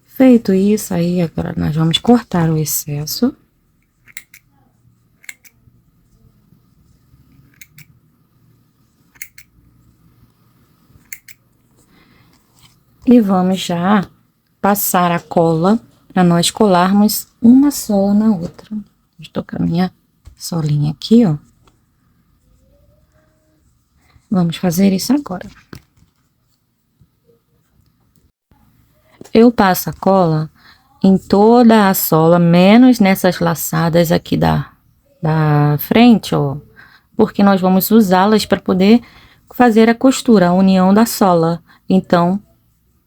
Feito isso, aí agora nós vamos cortar o excesso. E vamos já passar a cola para nós colarmos uma sola na outra. Estou com a minha solinha aqui, ó. Vamos fazer isso agora. Eu passo a cola em toda a sola, menos nessas laçadas aqui da frente, ó, porque nós vamos usá-las para poder fazer a costura, a união da sola. Então,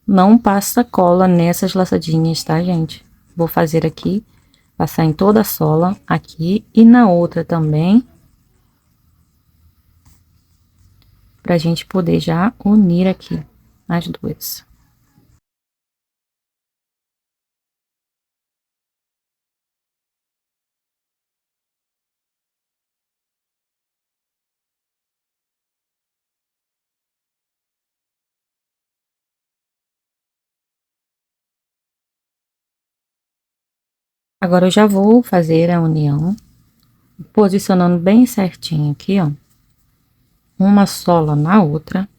não passa cola nessas laçadinhas, tá, gente? Vou fazer aqui, passar em toda a sola, aqui e na outra também, pra gente poder já unir aqui as duas. Agora eu já vou fazer a união, posicionando bem certinho aqui, ó. Uma sola na outra.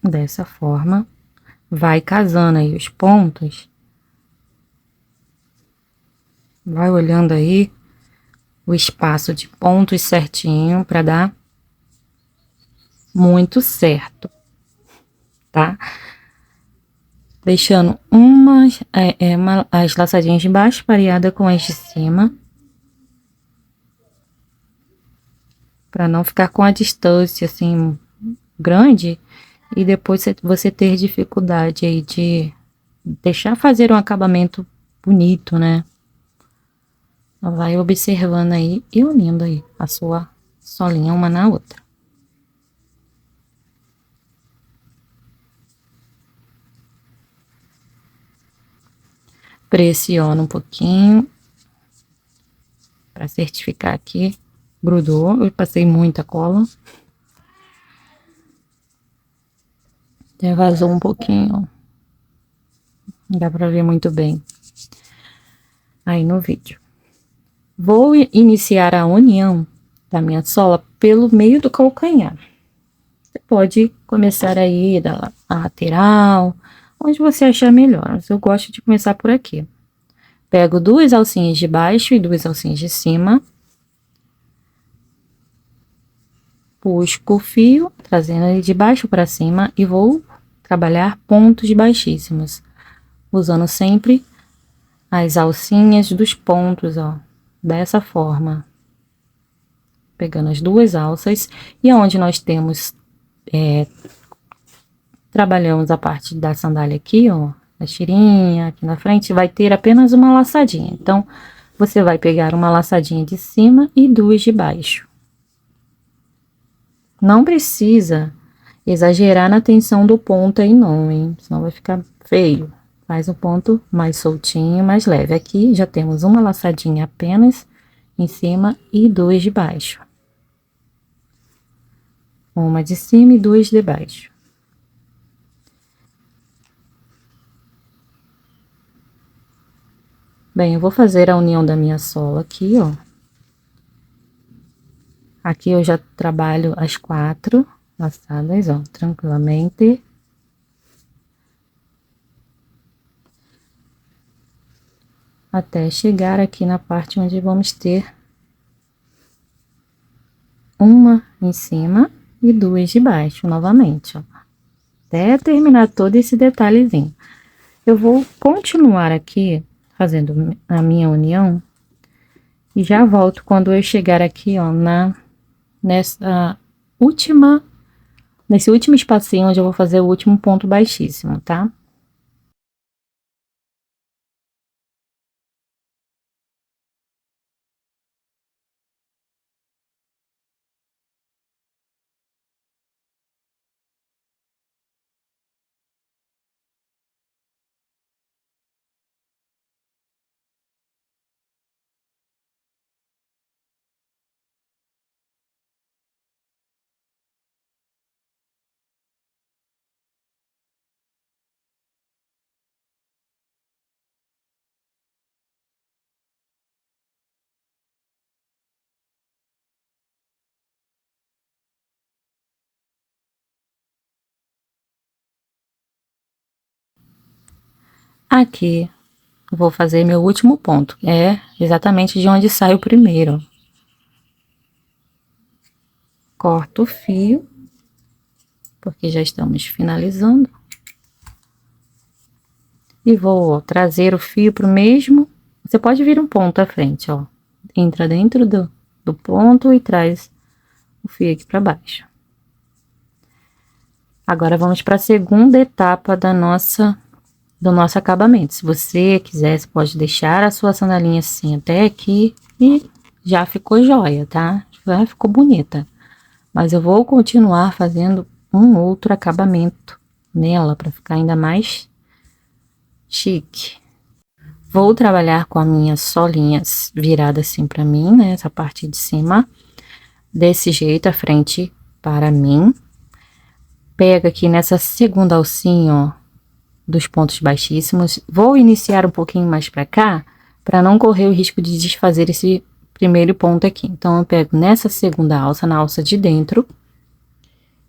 Dessa forma. Vai casando aí os pontos. Vai olhando aí o espaço de pontos certinho para dar muito certo, tá? Deixando as laçadinhas de baixo pareada com as de cima, para não ficar com a distância assim grande e depois você ter dificuldade aí de deixar fazer um acabamento bonito, né? Vai observando aí e unindo aí a sua solinha uma na outra. Pressiona um pouquinho para certificar que grudou. Eu passei muita cola. Até vazou um pouquinho, ó. Não dá para ver muito bem aí no vídeo. Vou iniciar a união da minha sola pelo meio do calcanhar. Você pode começar aí da lateral, onde você achar melhor. Mas eu gosto de começar por aqui. Pego duas alcinhas de baixo e duas alcinhas de cima. Puxo o fio, trazendo ele de baixo para cima e vou trabalhar pontos baixíssimos, usando sempre as alcinhas dos pontos, ó, dessa forma. Pegando as duas alças e aonde nós temos, trabalhamos a parte da sandália aqui, ó, a tirinha aqui na frente, vai ter apenas uma laçadinha. Então, você vai pegar uma laçadinha de cima e duas de baixo. Não precisa exagerar na tensão do ponto aí não, hein? Senão vai ficar feio. Faz um ponto mais soltinho, mais leve. Aqui já temos uma laçadinha apenas em cima e duas de baixo. Uma de cima e duas de baixo. Bem, eu vou fazer a união da minha sola aqui, ó. Aqui eu já trabalho as 4 laçadas, ó, tranquilamente. Até chegar aqui na parte onde vamos ter uma em cima e duas de baixo, novamente, ó. Até terminar todo esse detalhezinho. Eu vou continuar aqui, fazendo a minha união, e já volto quando eu chegar aqui, ó, nesse último espacinho onde eu vou fazer o último ponto baixíssimo, tá? Aqui, vou fazer meu último ponto, é exatamente de onde sai o primeiro. corto o fio, porque já estamos finalizando. E vou, ó, trazer o fio pro mesmo. Você pode vir um ponto à frente, ó. Entra dentro do ponto e traz o fio aqui para baixo. Agora vamos para a segunda etapa do nosso acabamento. Se você quiser, você pode deixar a sua sandalinha assim até aqui e já ficou joia, tá? Já ficou bonita. Mas eu vou continuar fazendo um outro acabamento nela para ficar ainda mais chique. Vou trabalhar com as minhas solinhas viradas assim para mim, né? Essa parte de cima, desse jeito, a frente para mim. Pega aqui nessa segunda alcinha, ó, dos pontos baixíssimos. Vou iniciar um pouquinho mais para cá, para não correr o risco de desfazer esse primeiro ponto aqui. Então, eu pego nessa segunda alça, na alça de dentro,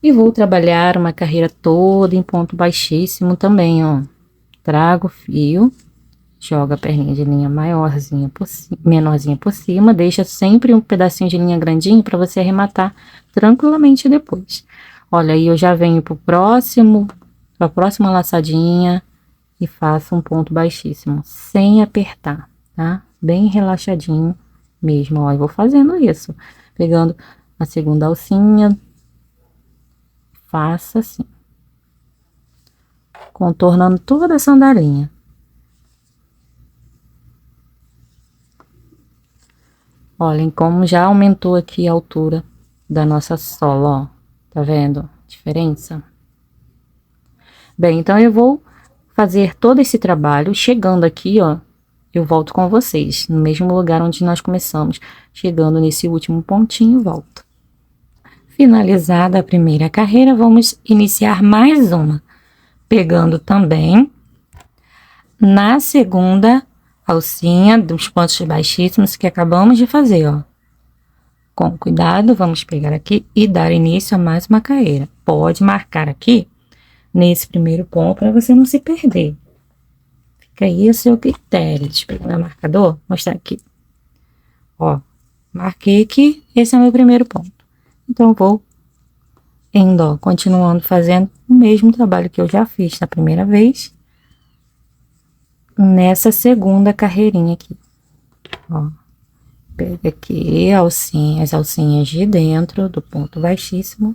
e vou trabalhar uma carreira toda em ponto baixíssimo também, ó. Trago o fio, joga a perninha de linha menorzinha por cima, deixa sempre um pedacinho de linha grandinho para você arrematar tranquilamente depois. Olha, aí eu já venho pra próxima laçadinha e faço um ponto baixíssimo, sem apertar, tá? Bem relaxadinho mesmo, ó. Eu vou fazendo isso, pegando a segunda alcinha, faça assim, contornando toda a sandalinha. Olhem como já aumentou aqui a altura da nossa sola, ó. Tá vendo a diferença? Bem, então eu vou fazer todo esse trabalho. Chegando aqui, ó, eu volto com vocês, no mesmo lugar onde nós começamos. Chegando nesse último pontinho, volto. Finalizada a primeira carreira, vamos iniciar mais uma. Pegando também na segunda alcinha dos pontos baixíssimos que acabamos de fazer, ó. Com cuidado, vamos pegar aqui e dar início a mais uma carreira. Pode marcar aqui, nesse primeiro ponto, para você não se perder. Fica aí a seu critério. Deixa eu pegar meu marcador, mostrar aqui. Ó, marquei aqui, esse é o meu primeiro ponto. Então, vou indo, ó, continuando fazendo o mesmo trabalho que eu já fiz na primeira vez, nessa segunda carreirinha aqui, ó. Pega aqui as alcinhas de dentro do ponto baixíssimo,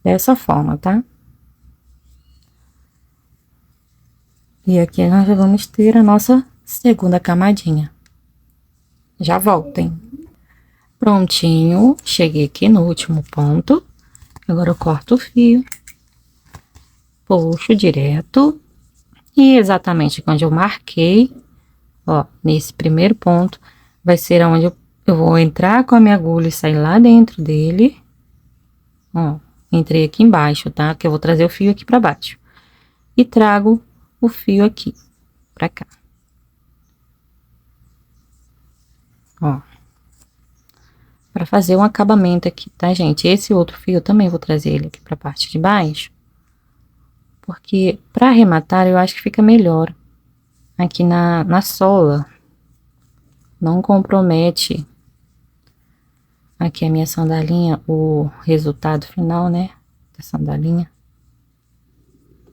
dessa forma, tá? E aqui nós já vamos ter a nossa segunda camadinha. Já voltem. Prontinho, cheguei aqui no último ponto. Agora eu corto o fio, puxo direto e exatamente onde eu marquei, ó, nesse primeiro ponto, vai ser onde eu vou entrar com a minha agulha e sair lá dentro dele. Ó, entrei aqui embaixo, tá? Que eu vou trazer o fio aqui pra baixo. E trago o fio aqui, pra cá. Ó. Pra fazer um acabamento aqui, tá, gente? Esse outro fio eu também vou trazer ele aqui pra parte de baixo. Porque pra arrematar eu acho que fica melhor aqui na sola. Não compromete aqui a minha sandalinha, o resultado final, né, da sandalinha.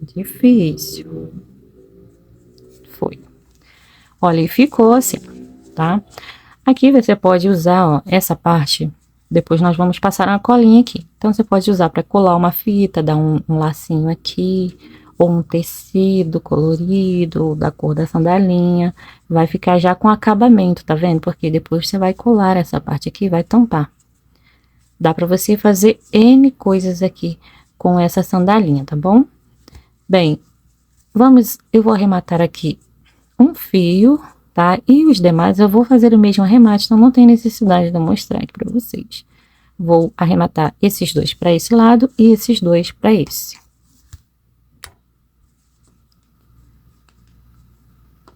Difícil. Foi. Olha, e ficou assim, tá? Aqui você pode usar, ó, essa parte, depois nós vamos passar uma colinha aqui. Então, você pode usar para colar uma fita, dar um lacinho aqui, ou um tecido colorido, da cor da sandalinha. Vai ficar já com acabamento, tá vendo? Porque depois você vai colar essa parte aqui, vai tampar. Dá para você fazer N coisas aqui com essa sandalinha, tá bom? Bem, eu vou arrematar aqui um fio, tá? E os demais eu vou fazer o mesmo arremate, então não tem necessidade de eu mostrar aqui para vocês. Vou arrematar esses dois para esse lado e esses dois para esse.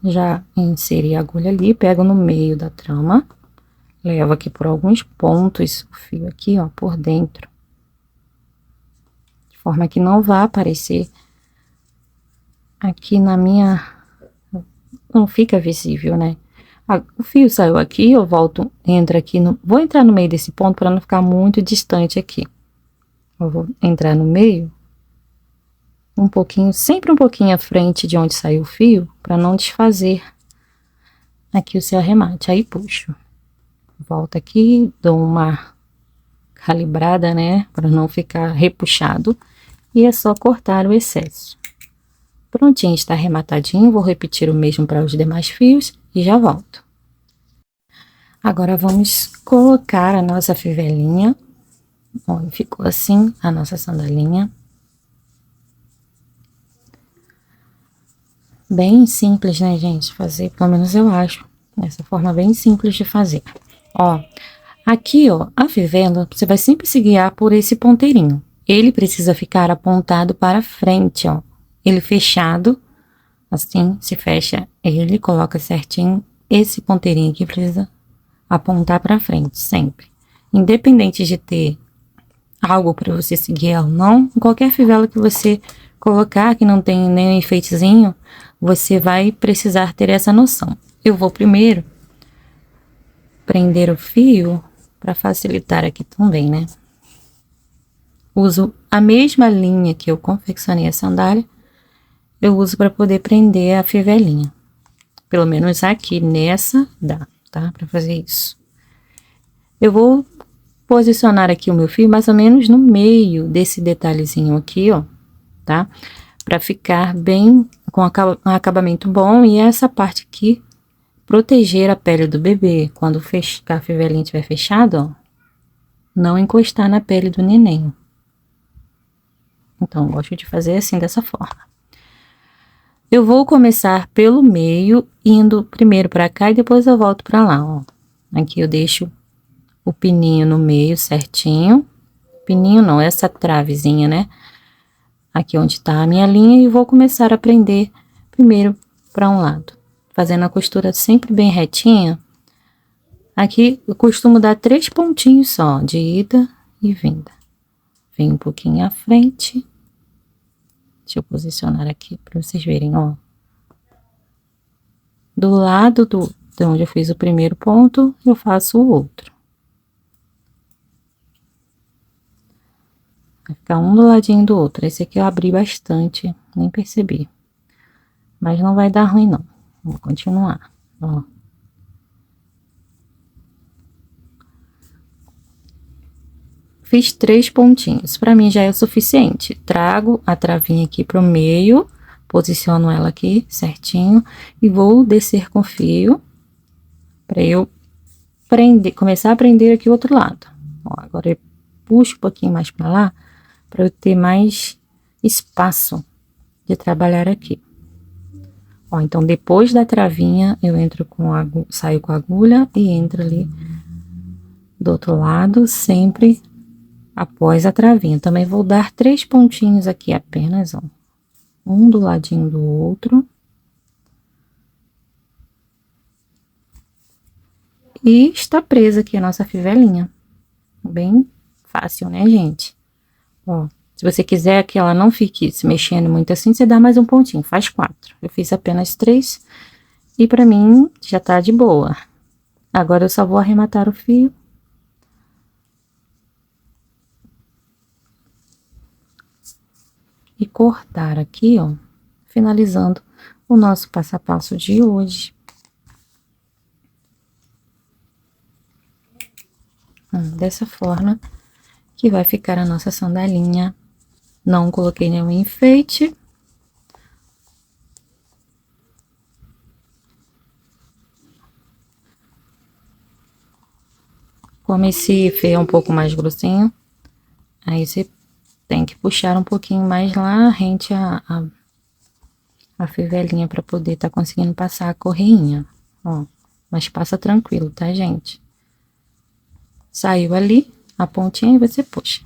Já inseri a agulha ali, pego no meio da trama, levo aqui por alguns pontos o fio aqui, ó, por dentro. De forma que não vá aparecer aqui na minha... Não fica visível, né? O fio saiu aqui, eu volto, entra aqui no... Vou entrar no meio desse ponto para não ficar muito distante aqui. Eu vou entrar no meio, um pouquinho, sempre um pouquinho à frente de onde saiu o fio, para não desfazer aqui o seu arremate. Aí puxo. Volto aqui, dou uma calibrada, né, para não ficar repuxado. E é só cortar o excesso. Prontinho, está arrematadinho. Vou repetir o mesmo para os demais fios e já volto. Agora vamos colocar a nossa fivelinha. Ó, ficou assim a nossa sandalinha. Bem simples, né, gente? Fazer, pelo menos eu acho. Essa forma bem simples de fazer. Ó, aqui, ó, a fivela, você vai sempre se guiar por esse ponteirinho. Ele precisa ficar apontado para frente, ó. Ele fechado, assim, se fecha ele, coloca certinho. Esse ponteirinho aqui precisa apontar para frente, sempre. Independente de ter algo para você seguir ou não, qualquer fivela que você colocar, que não tem nenhum enfeitezinho, você vai precisar ter essa noção. Eu vou primeiro prender o fio para facilitar aqui também, né? Uso a mesma linha que eu confeccionei a sandália, eu uso para poder prender a fivelinha. Pelo menos aqui nessa dá, tá? Para fazer isso. Eu vou posicionar aqui o meu fio mais ou menos no meio desse detalhezinho aqui, ó, tá? Para ficar bem com um acabamento bom e essa parte aqui proteger a pele do bebê quando a fivelinha estiver fechada, ó, não encostar na pele do neném. Então, eu gosto de fazer assim, dessa forma. Eu vou começar pelo meio, indo primeiro para cá e depois eu volto para lá, ó. Aqui eu deixo o pininho no meio certinho. Pininho não, essa travezinha, né? Aqui onde tá a minha linha e vou começar a prender primeiro para um lado. Fazendo a costura sempre bem retinha. Aqui eu costumo dar 3 pontinhos só, de ida e vinda. Vem um pouquinho à frente. Deixa eu posicionar aqui para vocês verem, ó. Do lado de onde eu fiz o primeiro ponto, eu faço o outro. Vai ficar um do ladinho do outro. Esse aqui eu abri bastante, nem percebi. Mas não vai dar ruim, não. Vou continuar, ó. Fiz 3 pontinhos, para mim já é o suficiente. Trago a travinha aqui pro meio, posiciono ela aqui certinho e vou descer com fio para eu prender, começar a prender aqui o outro lado. Ó, agora eu puxo um pouquinho mais para lá para eu ter mais espaço de trabalhar aqui. Ó, então depois da travinha eu entro com saio com a agulha e entro ali do outro lado, sempre após a travinha. Também vou dar 3 pontinhos aqui apenas, ó. Um do ladinho do outro. E está presa aqui a nossa fivelinha. Bem fácil, né, gente? Ó, se você quiser que ela não fique se mexendo muito assim, você dá mais um pontinho, faz 4. Eu fiz apenas 3 e pra mim já tá de boa. Agora eu só vou arrematar o fio. E cortar aqui, ó, finalizando o nosso passo a passo de hoje. Dessa forma que vai ficar a nossa sandalinha. Não coloquei nenhum enfeite. Como esse fio é um pouco mais grossinho, aí você tem que puxar um pouquinho mais lá, rente a fivelinha para poder tá conseguindo passar a correinha, ó. Mas passa tranquilo, tá, gente? Saiu ali a pontinha e você puxa.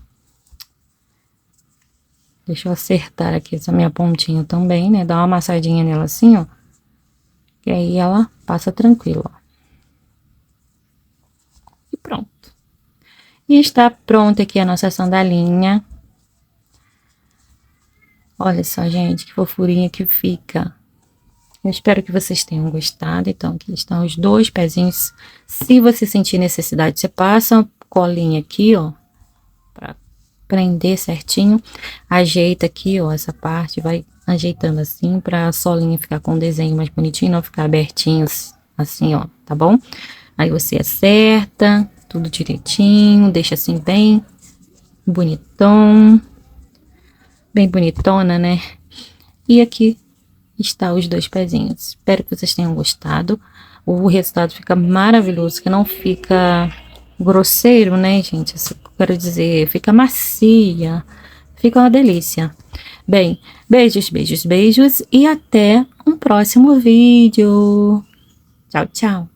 Deixa eu acertar aqui essa minha pontinha também, né? Dá uma amassadinha nela assim, ó. E aí ela passa tranquilo, ó. E pronto. E está pronta aqui a nossa sandalinha. Olha só, gente, que fofurinha que fica. Eu espero que vocês tenham gostado. Então, aqui estão os 2 pezinhos. Se você sentir necessidade, você passa uma colinha aqui, ó, pra prender certinho. Ajeita aqui, ó, essa parte, vai ajeitando assim, pra solinha ficar com o desenho mais bonitinho, não ficar abertinho assim, ó, tá bom? Aí você acerta tudo direitinho, deixa assim bem bonitão, bem bonitona, né? E aqui está os 2 pezinhos. Espero que vocês tenham gostado. O resultado fica maravilhoso, que não fica grosseiro, né, gente? Isso que eu quero dizer, fica macia, fica uma delícia. Bem, beijos, beijos, beijos e até um próximo vídeo. Tchau, tchau.